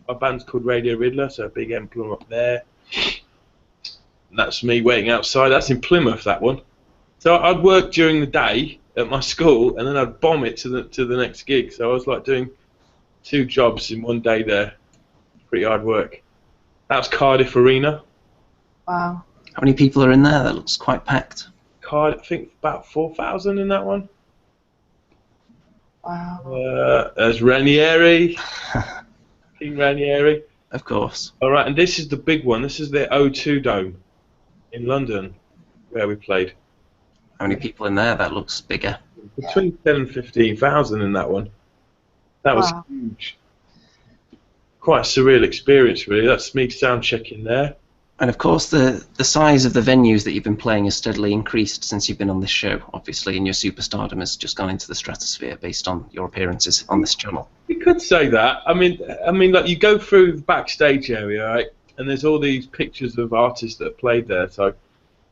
Our band's called Radio Riddler, so a big emblem up there. And that's me waiting outside, that's in Plymouth, that one. So I'd work during the day at my school, and then I'd bomb it to the next gig. So I was like doing 2 jobs in one day there. Pretty hard work. That was Cardiff Arena. Wow. How many people are in there? That looks quite packed. I think about 4,000 in that one. Wow. There's Ranieri. King Ranieri. Of course. All right, and this is the big one. This is the O2 Dome in London, where we played. How many people in there? That looks bigger. Between 10 and 15,000 in that one. That was huge. Quite a surreal experience, really. That's me sound checking there. And of course, the size of the venues that you've been playing has steadily increased since you've been on this show, obviously, and your superstardom has just gone into the stratosphere based on your appearances on this channel. You could say that. I mean, like you go through the backstage area, right, and there's all these pictures of artists that have played there. So,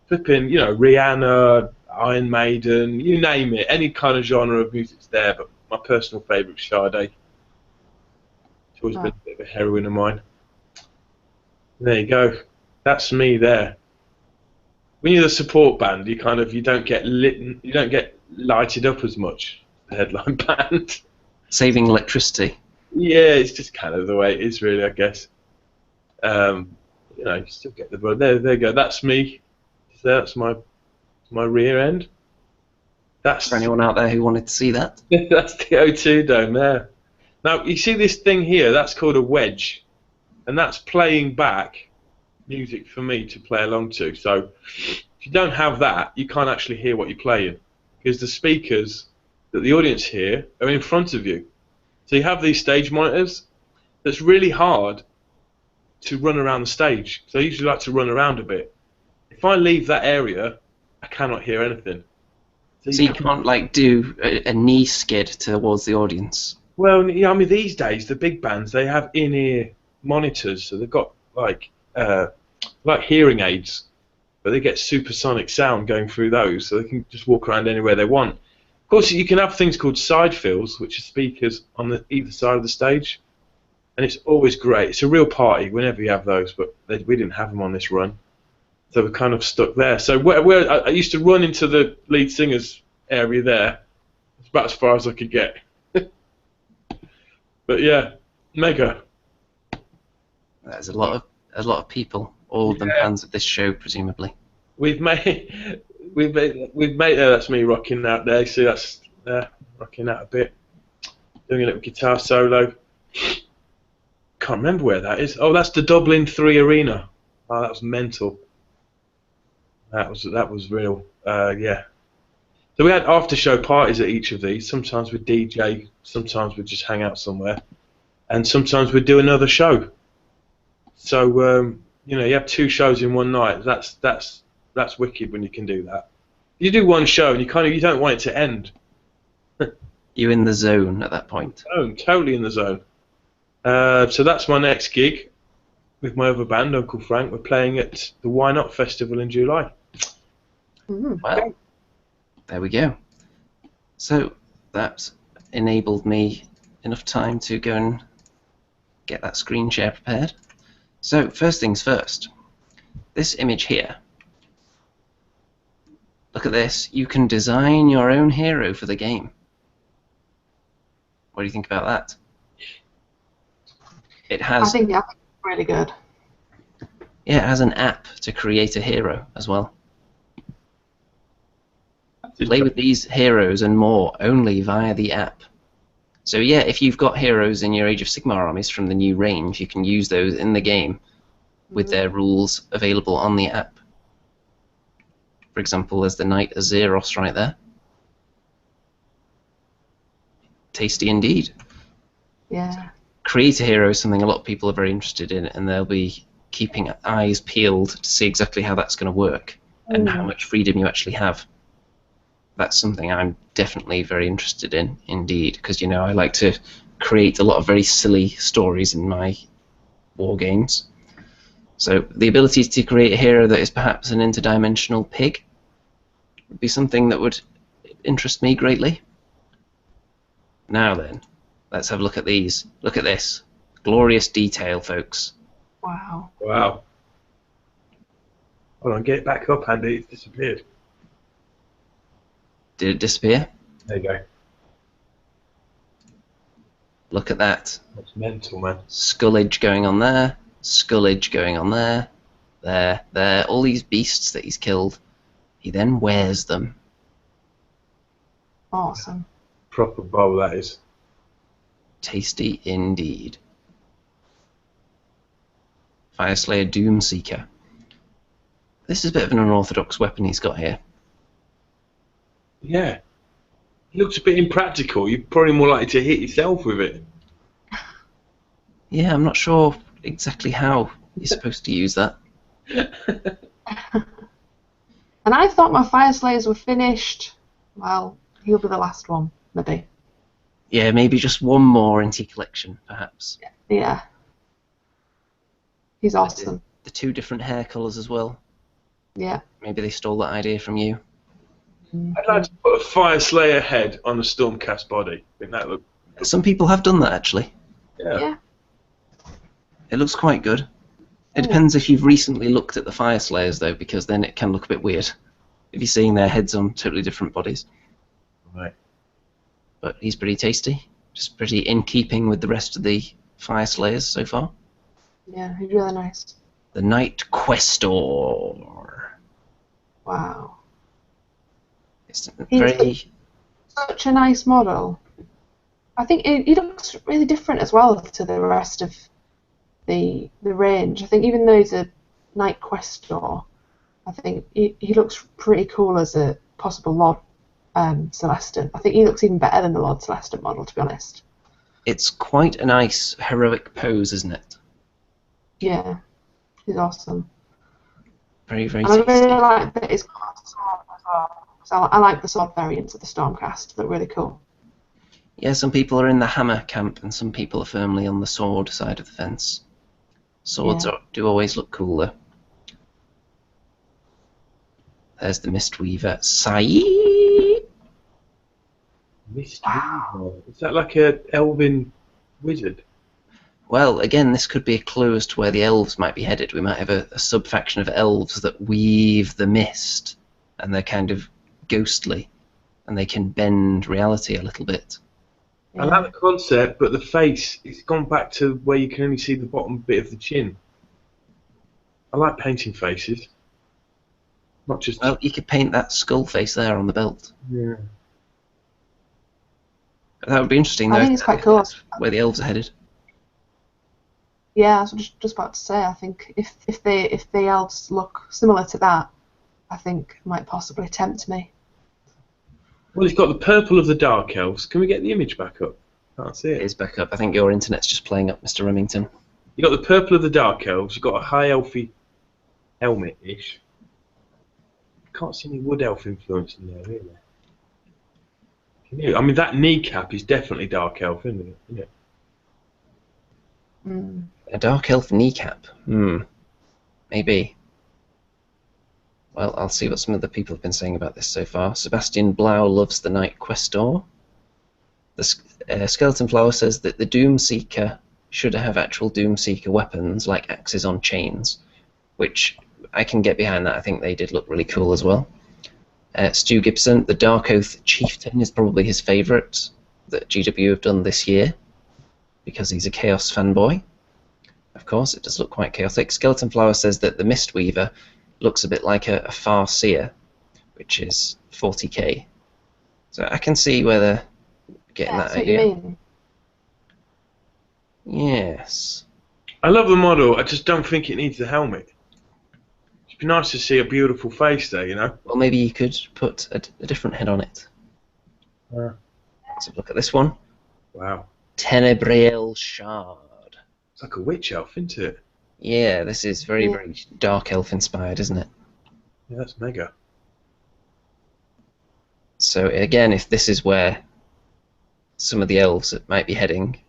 flipping, Rihanna, Iron Maiden, you name it, any kind of genre of music's there. But my personal favourite is Sade. It's always been a bit of a heroine of mine. There you go. That's me there. When you're the support band, you don't get lighted up as much. The headline band. Saving electricity. Yeah, it's just kind of the way it is, really. I guess. You still get the blood. There you go. That's me. That's my rear end. That's For anyone out there who wanted to see that. That's the O2 Dome there. Now you see this thing here. That's called a wedge, and that's playing back music for me to play along to. So if you don't have that, you can't actually hear what you're playing, because the speakers that the audience hear are in front of you. So you have these stage monitors. That's really hard to run around the stage. So I usually like to run around a bit. If I leave that area, I cannot hear anything. So you can't like do a knee skid towards the audience. Well, yeah, I mean these days the big bands they have in-ear monitors, so they've got like hearing aids, but they get supersonic sound going through those, so they can just walk around anywhere they want. Of course, you can have things called side fills, which are speakers on either side of the stage, and it's always great. It's a real party whenever you have those, but we didn't have them on this run, so we're kind of stuck there. So where I used to run into the lead singer's area there, it's about as far as I could get. But yeah, mega. There's a lot of people, all of them fans of this show, presumably. We've made that's me rocking out there. See, that's rocking out a bit, doing a little guitar solo. Can't remember where that is. Oh, that's the Dublin 3 Arena. Oh, that was mental. That was real. Yeah. So we had after-show parties at each of these. Sometimes we'd DJ, sometimes we'd just hang out somewhere, and sometimes we'd do another show. So you know, you have 2 shows in one night. That's wicked when you can do that. You do one show and you don't want it to end. You're in the zone at that point. Oh, totally in the zone. So that's my next gig with my other band, Uncle Frank. We're playing at the Why Not Festival in July. Well, there we go. So that enabled me enough time to go and get that screen share prepared. So first things first, this image here, look at this, you can design your own hero for the game. What do you think about that? It has, I think that's really good. yeah, it has an app to create a hero as well. Play with these heroes and more only via the app. So yeah, if you've got heroes in your Age of Sigmar armies from the new range, you can use those in the game with their rules available on the app. For example, there's the Knight Azeros right there. Tasty indeed. Yeah. Create a hero is something a lot of people are very interested in, and they'll be keeping eyes peeled to see exactly how that's going to work and how much freedom you actually have. That's something I'm definitely very interested in, indeed, because, you know, I like to create a lot of very silly stories in my war games. So the ability to create a hero that is perhaps an interdimensional pig would be something that would interest me greatly. Now then, let's have a look at these. Look at this. Glorious detail, folks. Wow. Wow. Hold on, get it back up, Andy. It's disappeared. Did it disappear? There you go. Look at that. That's mental, man. Skullage going on there. Skullage going on there. There. All these beasts that he's killed. He then wears them. Awesome. Proper bowl, that is. Tasty indeed. Fireslayer Doomseeker. This is a bit of an unorthodox weapon he's got here. Yeah. It looks a bit impractical. You're probably more likely to hit yourself with it. Yeah, I'm not sure exactly how you're supposed to use that. And I thought my Fireslayers were finished. Well, he'll be the last one, maybe. Yeah, maybe just one more into your collection, perhaps. Yeah. He's awesome. The 2 different hair colours as well. Yeah. Maybe they stole that idea from you. I'd like to put a Fireslayer head on a Stormcast body. I think that look. Some people have done that, actually. Yeah. It looks quite good. It depends if you've recently looked at the Fireslayers, though, because then it can look a bit weird if you're seeing their heads on totally different bodies. Right. But he's pretty tasty. Just pretty in keeping with the rest of the Fireslayers so far. Yeah, he's really nice. The Night Questor. Wow. It's He's very... such a nice model. I think he looks really different as well to the rest of the range. I think even though he's a Night Questor, I think he looks pretty cool as a possible Lord Celestin. I think he looks even better than the Lord Celestin model, to be honest. It's quite a nice heroic pose, isn't it? Yeah, he's awesome. Very, very And I tasty. really like that he's got a sword as well. So I like the sword variants of the Stormcast. They're really cool. Yeah, some people are in the hammer camp, and some people are firmly on the sword side of the fence. Swords do always look cooler. There's the Mistweaver. Sai! Mistweaver. Is that like a elven wizard? Well, again, this could be a clue as to where the elves might be headed. We might have a sub-faction of elves that weave the mist, and they're kind of ghostly, and they can bend reality a little bit. I like the concept, but the face, it's gone back to where you can only see the bottom bit of the chin. I like painting faces. Not just... Well, you could paint that skull face there on the belt. Yeah. That would be interesting, though. I think it's quite cool. That's where the elves are headed. Yeah, I was just about to say. I think if the elves look similar to that, I think it might possibly tempt me. Well, he's got the purple of the dark elves. Can we get the image back up? Can't see It it. is back up. I think your internet's just playing up, Mr. Remington. You got the purple of the dark elves. You've got a high elfy helmet-ish. Can't see any wood elf influence in there, really. Can you? I mean, that kneecap is definitely dark elf, isn't it? Mm. A dark elf kneecap. Maybe. Well, I'll see what some of the people have been saying about this so far. Sebastian Blau loves the Night Questor. The Skeleton Flower says that the Doomseeker should have actual Doomseeker weapons, like axes on chains, which I can get behind that. I think they did look really cool as well. Stu Gibson, the Dark Oath Chieftain is probably his favourite that GW have done this year, because he's a Chaos fanboy. Of course, it does look quite chaotic. Skeleton Flower says that the Mistweaver looks a bit like a Farseer, which is 40k. So I can see where they're getting that idea. What you mean. Yes. I love the model. I just don't think it needs the helmet. It'd be nice to see a beautiful face there, you know. Well, maybe you could put a different head on it. Let's have a look at this one. Wow. Tenebrael Shard. It's like a witch elf, isn't it? Yeah, this is very, very dark elf inspired, isn't it? Yeah, that's mega. So again, if this is where some of the elves might be heading,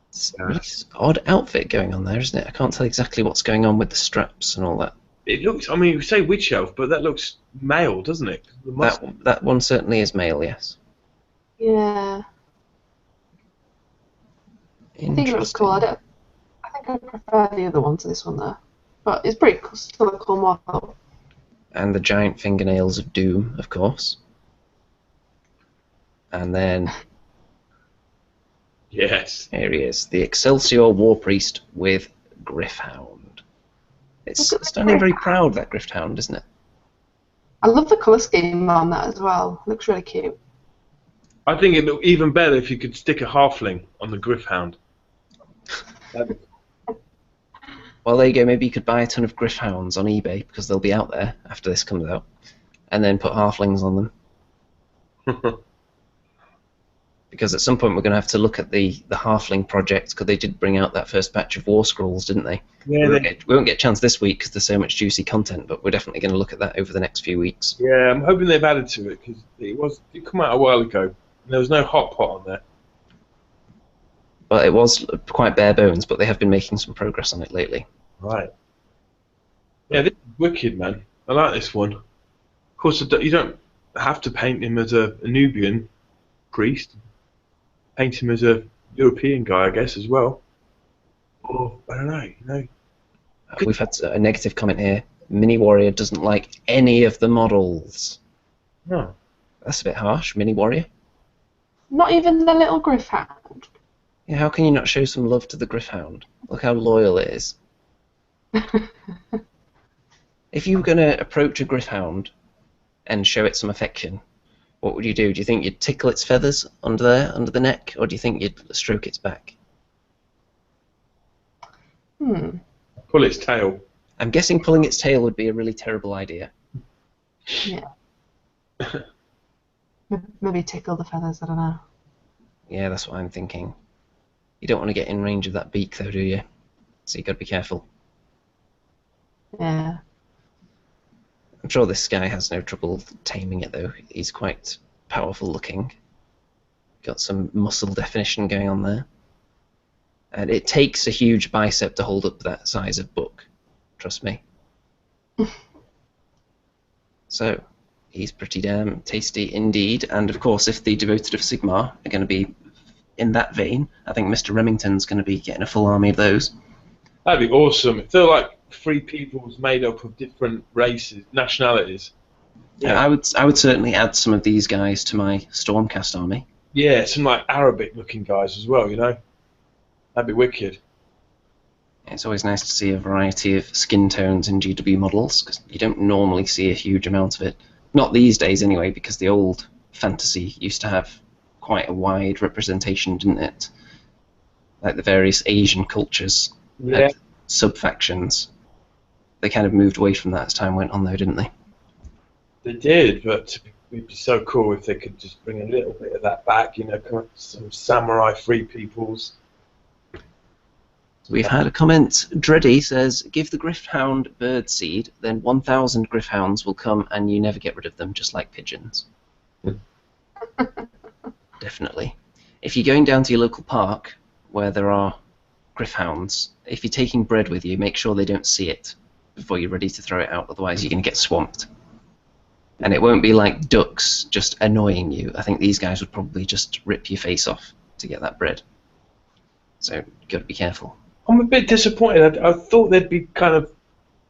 it's a really odd outfit going on there, isn't it? I can't tell exactly what's going on with the straps and all that. It looks, I mean, you say witch elf, but that looks male, doesn't it? That one certainly is male, yes. Yeah. I think it looks cool. I think I prefer the other one to this one though. But it's pretty cool, still a cool model. And the giant fingernails of doom, of course. And then yes. Here he is, the Excelsior War Priest with Griffhound. It's standing very proud, that Griffhound, isn't it? I love the colour scheme on that as well. It looks really cute. I think it'd look even better if you could stick a halfling on the Griffhound. Well, there you go. Maybe you could buy a ton of Griffhounds on eBay, because they'll be out there after this comes out, and then put halflings on them. Because at some point we're going to have to look at the halfling project, because they did bring out that first batch of War Scrolls, didn't they? Yeah. We won't get a chance this week because there's so much juicy content, but we're definitely going to look at that over the next few weeks. Yeah, I'm hoping they've added to it, because it came out a while ago, and there was no hot pot on there. Well, it was quite bare bones, but they have been making some progress on it lately. Right. Yeah, this is wicked, man. I like this one. Of course, you don't have to paint him as a Nubian priest. Paint him as a European guy, I guess, as well. Or, I don't know, you know. We've had a negative comment here. Mini Warrior doesn't like any of the models. No. That's a bit harsh, Mini Warrior. Not even the little Griffhound. Yeah, how can you not show some love to the Griffhound? Look how loyal it is. If you were going to approach a Griffhound and show it some affection, what would you do? Do you think you'd tickle its feathers under there, under the neck, or do you think you'd stroke its back? Pull its tail. I'm guessing pulling its tail would be a really terrible idea. Yeah. Maybe tickle the feathers, I don't know. Yeah, that's what I'm thinking. You don't want to get in range of that beak, though, do you? So you got to be careful. Yeah. I'm sure this guy has no trouble taming it, though. He's quite powerful looking. Got some muscle definition going on there. And it takes a huge bicep to hold up that size of book. Trust me. So, he's pretty damn tasty indeed. And of course, if the Devoted of Sigmar are going to be in that vein, I think Mr. Remington's going to be getting a full army of those. That'd be awesome. If they're like free peoples made up of different races, nationalities. Yeah, I would certainly add some of these guys to my Stormcast army. Yeah, some like Arabic-looking guys as well. You know, that'd be wicked. It's always nice to see a variety of skin tones in GW models, because you don't normally see a huge amount of it. Not these days, anyway, because the old fantasy used to have quite a wide representation, didn't it? Like the various Asian cultures had sub-factions. They kind of moved away from that as time went on, though, didn't they? They did, but it'd be so cool if they could just bring a little bit of that back, you know, kind of some samurai free peoples. We've had a comment. Dreddy says, give the Griffhound bird seed, then 1,000 Griffhounds will come and you never get rid of them, just like pigeons. Definitely. If you're going down to your local park where there are Griffhounds, if you're taking bread with you, make sure they don't see it before you're ready to throw it out, otherwise you're going to get swamped. And it won't be like ducks just annoying you. I think these guys would probably just rip your face off to get that bread. So you've got to be careful. I'm a bit disappointed. I thought there'd be kind of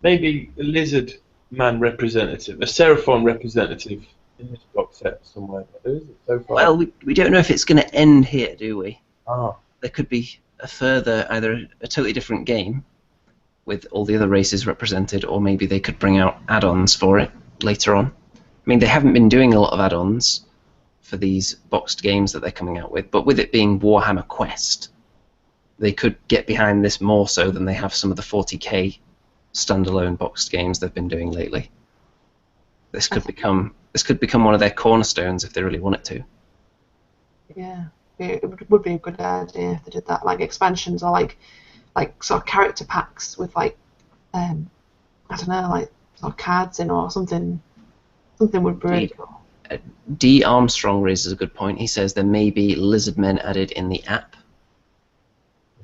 maybe a lizard man representative, a Seraphon representative in this box set somewhere. But there isn't so far. Well, we don't know if it's going to end here, do we? Ah. There could be a further, either a totally different game with all the other races represented, or maybe they could bring out add-ons for it later on. I mean, they haven't been doing a lot of add-ons for these boxed games that they're coming out with, but with it being Warhammer Quest, they could get behind this more so than they have some of the 40k standalone boxed games they've been doing lately. This could become one of their cornerstones if they really want it to. Yeah, it would be a good idea if they did that, like expansions or like sort of character packs with like I don't know, like sort of cards in or something. Something would be really cool. D. Armstrong raises a good point. He says there may be lizard men added in the app.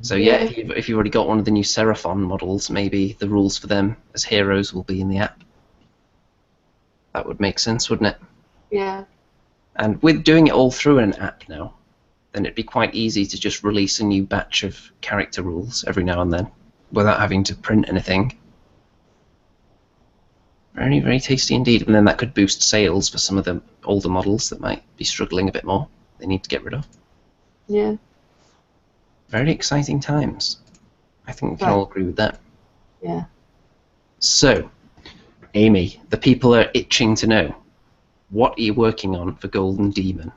So yeah, if you've already got one of the new Seraphon models, maybe the rules for them as heroes will be in the app. That would make sense, wouldn't it? Yeah. And with doing it all through an app now, then it'd be quite easy to just release a new batch of character rules every now and then, without having to print anything. Very, very tasty indeed. And then that could boost sales for some of the older models that might be struggling a bit more. They need to get rid of. Yeah. Very exciting times. I think we can all agree with that. Yeah. So, Amy, the people are itching to know. What are you working on for Golden Demon?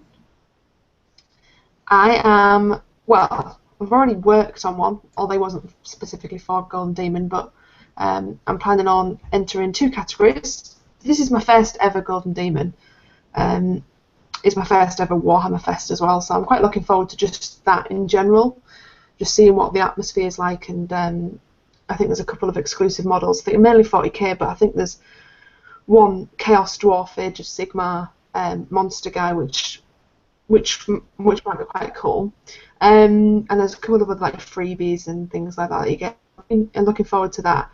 I've already worked on one, although it wasn't specifically for Golden Demon, but I'm planning on entering 2 categories. This is my first ever Golden Demon. It's my first ever Warhammer Fest as well, so I'm quite looking forward to just that in general, just seeing what the atmosphere is like, and I think there's a couple of exclusive models. I think mainly 40k, but I think there's one Chaos Dwarf Age of Sigmar monster guy, which might be quite cool. And there's a couple of other like freebies and things like that you get. I'm looking forward to that.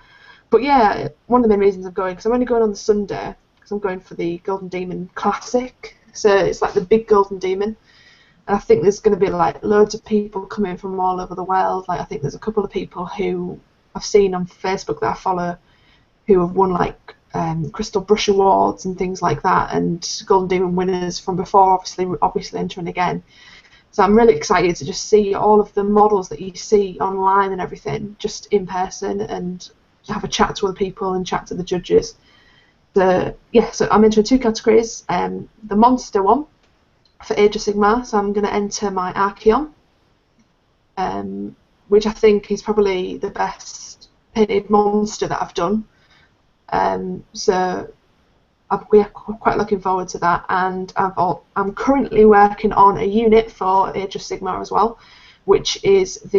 But yeah, one of the main reasons I'm going, because I'm only going on the Sunday, because I'm going for the Golden Demon Classic. So it's like the big Golden Demon. And I think there's going to be like loads of people coming from all over the world. Like I think there's a couple of people who I've seen on Facebook that I follow who have won like Crystal Brush Awards and things like that, and Golden Demon winners from before, obviously entering again. So I'm really excited to just see all of the models that you see online and everything, just in person, and have a chat to other people and chat to the judges. So I'm entering 2 categories. The monster one for Age of Sigmar, so I'm going to enter my Archeon, which I think is probably the best painted monster that I've done. So we're quite looking forward to that, and I'm currently working on a unit for Age of Sigmar as well, which is a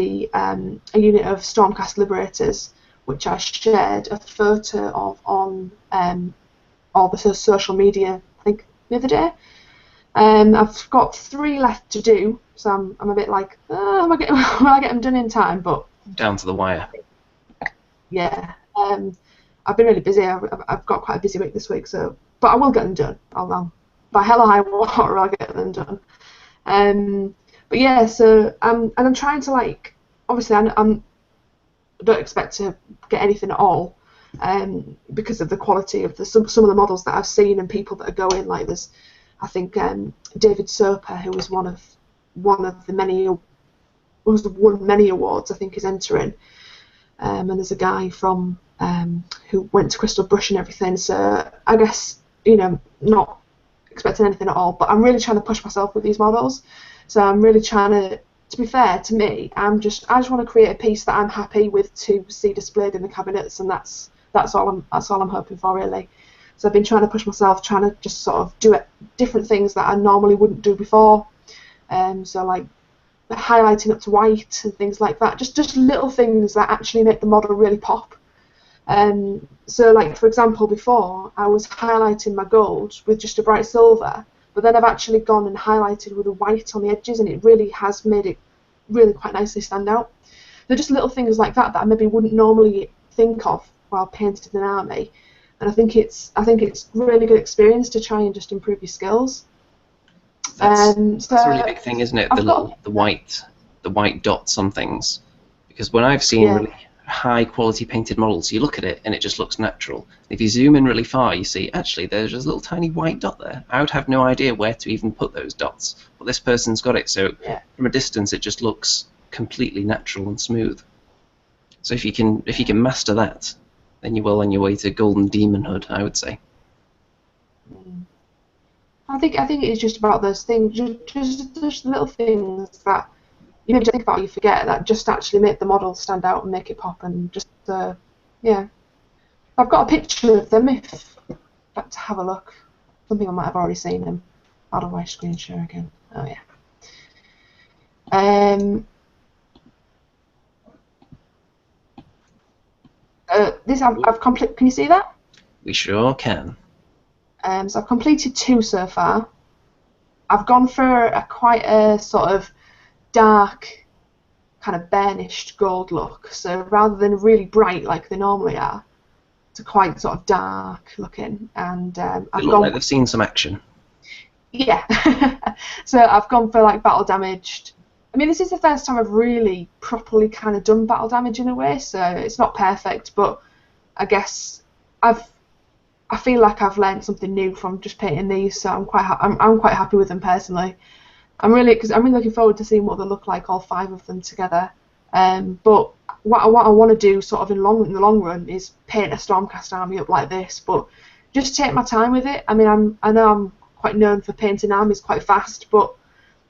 unit of Stormcast Liberators, which I shared a photo of on all the social media, I think, the other day. I've got 3 left to do, so I'm a bit like, will I get them done in time? But Down to the wire. yeah, I've been really busy. I've got quite a busy week this week, but I will get them done. I'll by hell or high water, I'll get them done. But yeah, so I'm trying to, like, obviously I don't expect to get anything at all, because of the quality of some of the models that I've seen and people that are going. Like, there's, I think, David Soper, who was one of the many, who's won many awards, I think, is entering, and there's a guy from who went to Crystal Brush and everything. So I guess, not expecting anything at all, but I'm really trying to push myself with these models. So I'm really trying to be fair to me, I just want to create a piece that I'm happy with to see displayed in the cabinets, and that's all I'm hoping for, really. So I've been trying to push myself, trying to just sort of do different things that I normally wouldn't do before. So, like, highlighting up to white and things like that, just little things that actually make the model really pop. So, like, for example, before I was highlighting my gold with just a bright silver, but then I've actually gone and highlighted with a white on the edges, and it really has made it really quite nicely stand out. They're just little things like that I maybe wouldn't normally think of while painting an army, and I think it's really good experience to try and just improve your skills. That's a really big thing, isn't it? The white dots on things, because when I've seen really high quality painted models, you look at it and it just looks natural. If you zoom in really far, you see actually there's just a little tiny white dot there. I would have no idea where to even put those dots, but this person's got it, so from a distance it just looks completely natural and smooth. So if you can master that, then you're well on your way to golden demonhood, I would say. I think it's just about those things, just little things that you maybe don't think about, you forget, that just actually make the model stand out and make it pop, and just yeah. I've got a picture of them if you'd like to have a look. Some people might have already seen them. How do I screen share again? Oh yeah. This I've completed. Can you see that? We sure can. So I've completed 2 so far. I've gone for quite a sort of dark, kind of burnished gold look. So rather than really bright like they normally are, it's quite sort of dark looking. And I've gone like they've seen some action. Yeah. So I've gone for, like, battle damaged. I mean, this is the first time I've really properly kind of done battle damage in a way, so it's not perfect, but I guess I feel like I've learned something new from just painting these, so I'm quite happy with them personally. I'm really looking forward to seeing what they look like, all 5 of them together. But what I want to do, sort of in the long run, is paint a Stormcast army up like this, but just take my time with it. I mean, I know I'm quite known for painting armies quite fast, but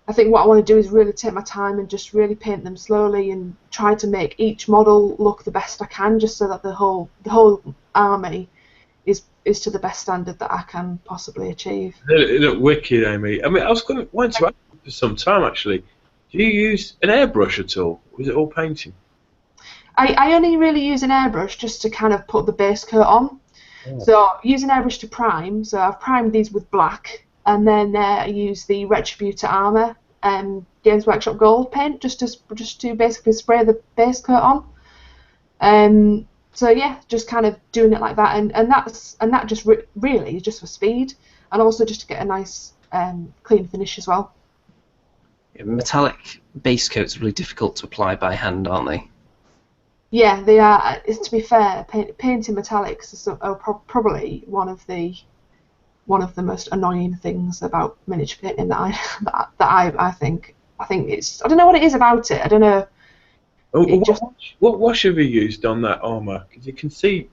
I think what I want to do is really take my time and just really paint them slowly and try to make each model look the best I can, just so that the whole army is to the best standard that I can possibly achieve. It looked wicked, Amy. I mean, I was going to want to ask you for some time, actually. Do you use an airbrush at all? Or is it all painting? I only really use an airbrush just to kind of put the base coat on. Oh. So use an airbrush to prime. So I've primed these with black, and then I use the Retributor Armour Games Workshop Gold paint just to basically spray the base coat on. So yeah, just kind of doing it like that, and that just really is just for speed, and also just to get a nice clean finish as well. Yeah, metallic base coats are really difficult to apply by hand, aren't they? Yeah, they are. To be fair, painting metallics is probably one of the most annoying things about miniature painting that I think. I think it's, I don't know what it is about it. I don't know. What wash have you used on that armour? Because you can see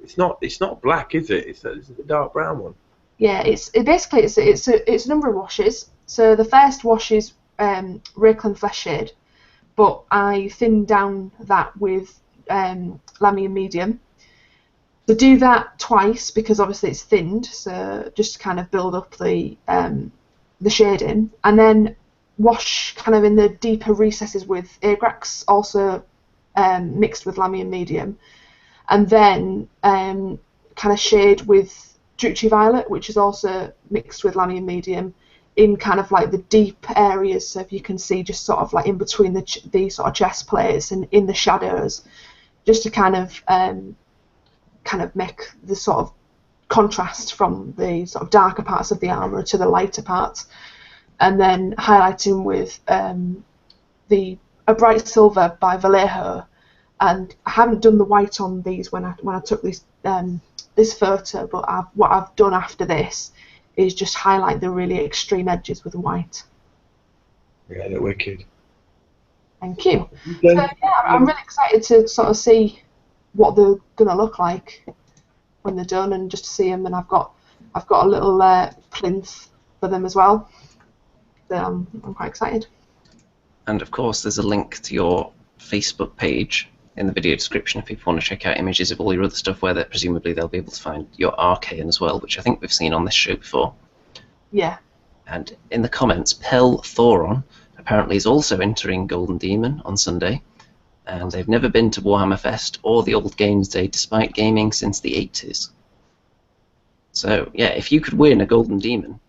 it's not black, is it? It's a dark brown one. Yeah, it's a number of washes. So the first wash is Rakeland Flesh Shade, but I thinned down that with Lamian Medium. So do that twice because obviously it's thinned, so just to kind of build up the shading, and then wash kind of in the deeper recesses with Agrax, also mixed with Lamy and Medium, and then kind of shade with Druchii Violet, which is also mixed with Lamy and Medium, in kind of like the deep areas, so if you can see just sort of like in between the sort of chest plates and in the shadows, just to kind of make the sort of contrast from the sort of darker parts of the armour to the lighter parts, and then highlighting with a bright silver by Vallejo. And I haven't done the white on these when I took this photo, but what I've done after this is just highlight the really extreme edges with white. Yeah, they're wicked. Thank you. So yeah, I'm really excited to sort of see what they're gonna look like when they're done, and just to see them. And I've got a little plinth for them as well. So I'm quite excited. And of course, there's a link to your Facebook page in the video description if people want to check out images of all your other stuff, where presumably they'll be able to find your Arcane as well, which I think we've seen on this show before. Yeah. And in the comments, Pel Thoron apparently is also entering Golden Demon on Sunday, and they've never been to Warhammer Fest or the Old Games Day despite gaming since the 80s. So yeah, if you could win a Golden Demon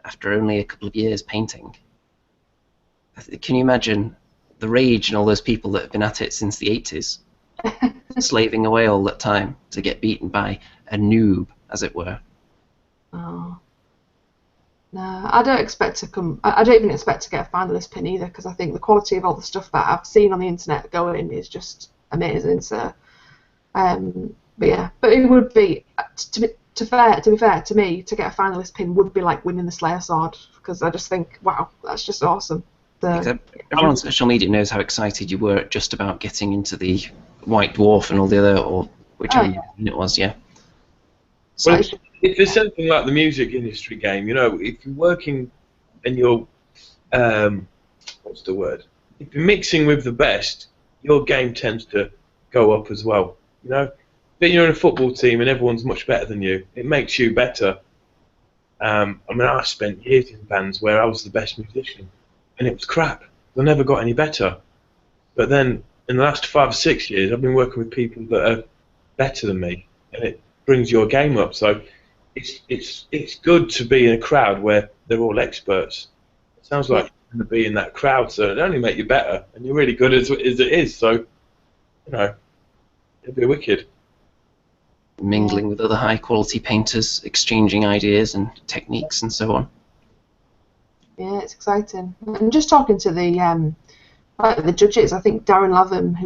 after only a couple of years painting, can you imagine the rage and all those people that have been at it since the 80s, slaving away all that time to get beaten by a noob, as it were? Oh. No, I don't expect to come. I don't even expect to get a finalist pin either, because I think the quality of all the stuff that I've seen on the internet going is just amazing. So, but yeah, but it would be to be fair to me, to get a finalist pin would be like winning the Slayer Sword, because I just think, wow, that's just awesome. Everyone on social media knows how excited you were just about getting into the White Dwarf and all the other, or whichever it was, yeah. Well, if there's something like the music industry game, you know, if you're working and you're, what's the word? If you're mixing with the best, your game tends to go up as well. You know, but you're in a football team and everyone's much better than you. It makes you better. I mean, I spent years in bands where I was the best musician, and it was crap. I never got any better. But then, in the last 5 or 6 years, I've been working with people that are better than me, and it brings your game up. So it's good to be in a crowd where they're all experts. It sounds like you're going to be in that crowd, so it only make you better, and you're really good as it is. So, you know, it'd be wicked. Mingling with other high-quality painters, exchanging ideas and techniques and so on. Yeah, it's exciting. And just talking to the judges, I think Darren Latham,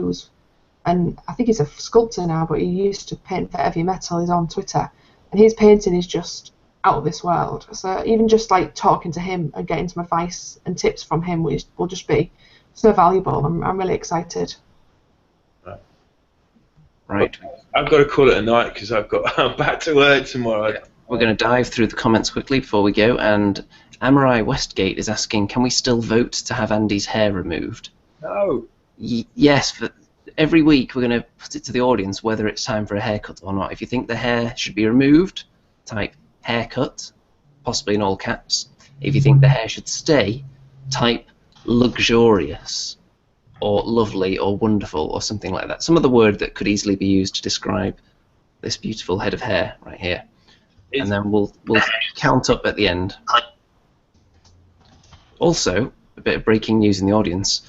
and I think he's a sculptor now, but he used to paint for heavy metal, he's on Twitter, and his painting is just out of this world. So even just like talking to him and getting some advice and tips from him will just be so valuable. I'm really excited. Right. I've got to call it a night because I'm back to work tomorrow. Yeah. We're going to dive through the comments quickly before we go, and Amorai Westgate is asking, can we still vote to have Andy's hair removed? No. Yes, but every week we're going to put it to the audience whether it's time for a haircut or not. If you think the hair should be removed, type haircut, possibly in all caps. If you think the hair should stay, type luxurious or lovely or wonderful or something like that. Some other word that could easily be used to describe this beautiful head of hair right here. And then we'll count up at the end. Also, a bit of breaking news in the audience.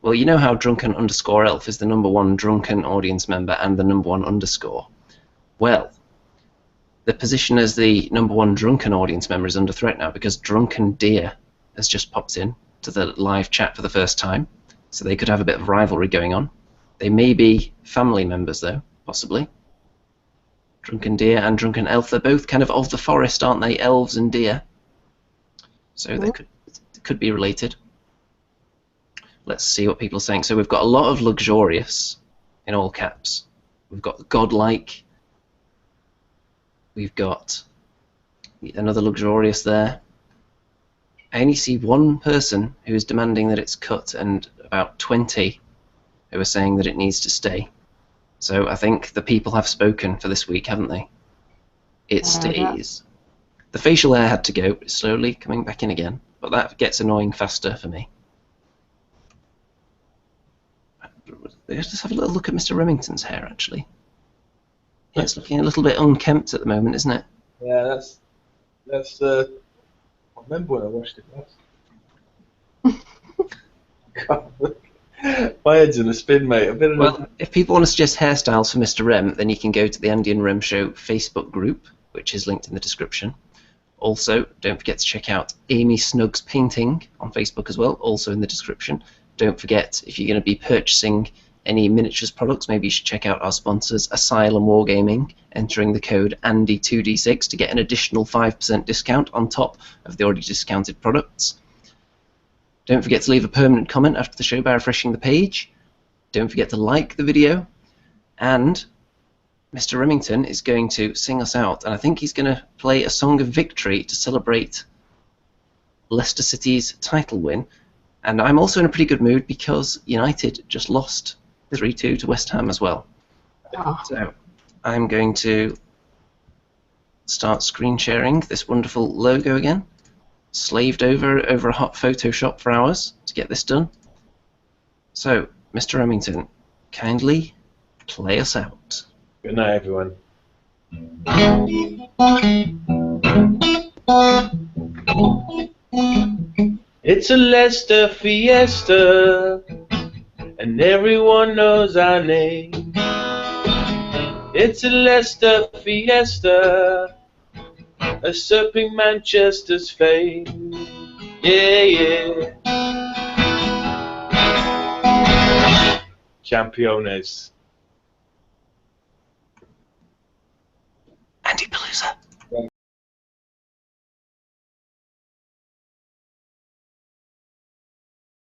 Well, you know how Drunken_Elf is the #1 drunken audience member and the #1 underscore? Well, the position as the #1 drunken audience member is under threat now because Drunken Deer has just popped in to the live chat for the first time, so they could have a bit of rivalry going on. They may be family members, though, possibly. Drunken Deer and Drunken Elf, they're both kind of the forest, aren't they? Elves and deer. So they could be related. Let's see what people are saying. So we've got a lot of luxurious in all caps. We've got godlike. We've got another luxurious there. I only see one person who is demanding that it's cut and about 20 who are saying that it needs to stay. So I think the people have spoken for this week, haven't they? It stays. The facial hair had to go. It's slowly coming back in again. but that gets annoying faster for me. Let's just have a little look at Mr. Remington's hair, actually. Yeah, it's looking a little bit unkempt at the moment, isn't it? Yeah, that's. I remember when I watched it last. God, my head's in a spin, mate. Well, if people want to suggest hairstyles for Mr. Rem, then you can go to the Andy and Rem Show Facebook group, which is linked in the description. Also, don't forget to check out Amy Snug's painting on Facebook as well, also in the description. Don't forget, if you're going to be purchasing any miniatures products, maybe you should check out our sponsors, Asylum Wargaming, entering the code ANDY2D6 to get an additional 5% discount on top of the already discounted products. Don't forget to leave a permanent comment after the show by refreshing the page. Don't forget to like the video. And Mr. Remington is going to sing us out, and I think he's going to play a song of victory to celebrate Leicester City's title win. And I'm also in a pretty good mood because United just lost 3-2 to West Ham as well. Oh. So I'm going to start screen sharing this wonderful logo again. Slaved over a hot Photoshop for hours to get this done. So, Mr. Remington, kindly play us out. Good night, everyone. It's a Leicester fiesta, and everyone knows our name. It's a Leicester fiesta, usurping Manchester's fame. Yeah, yeah. Championes. Andy Palooza.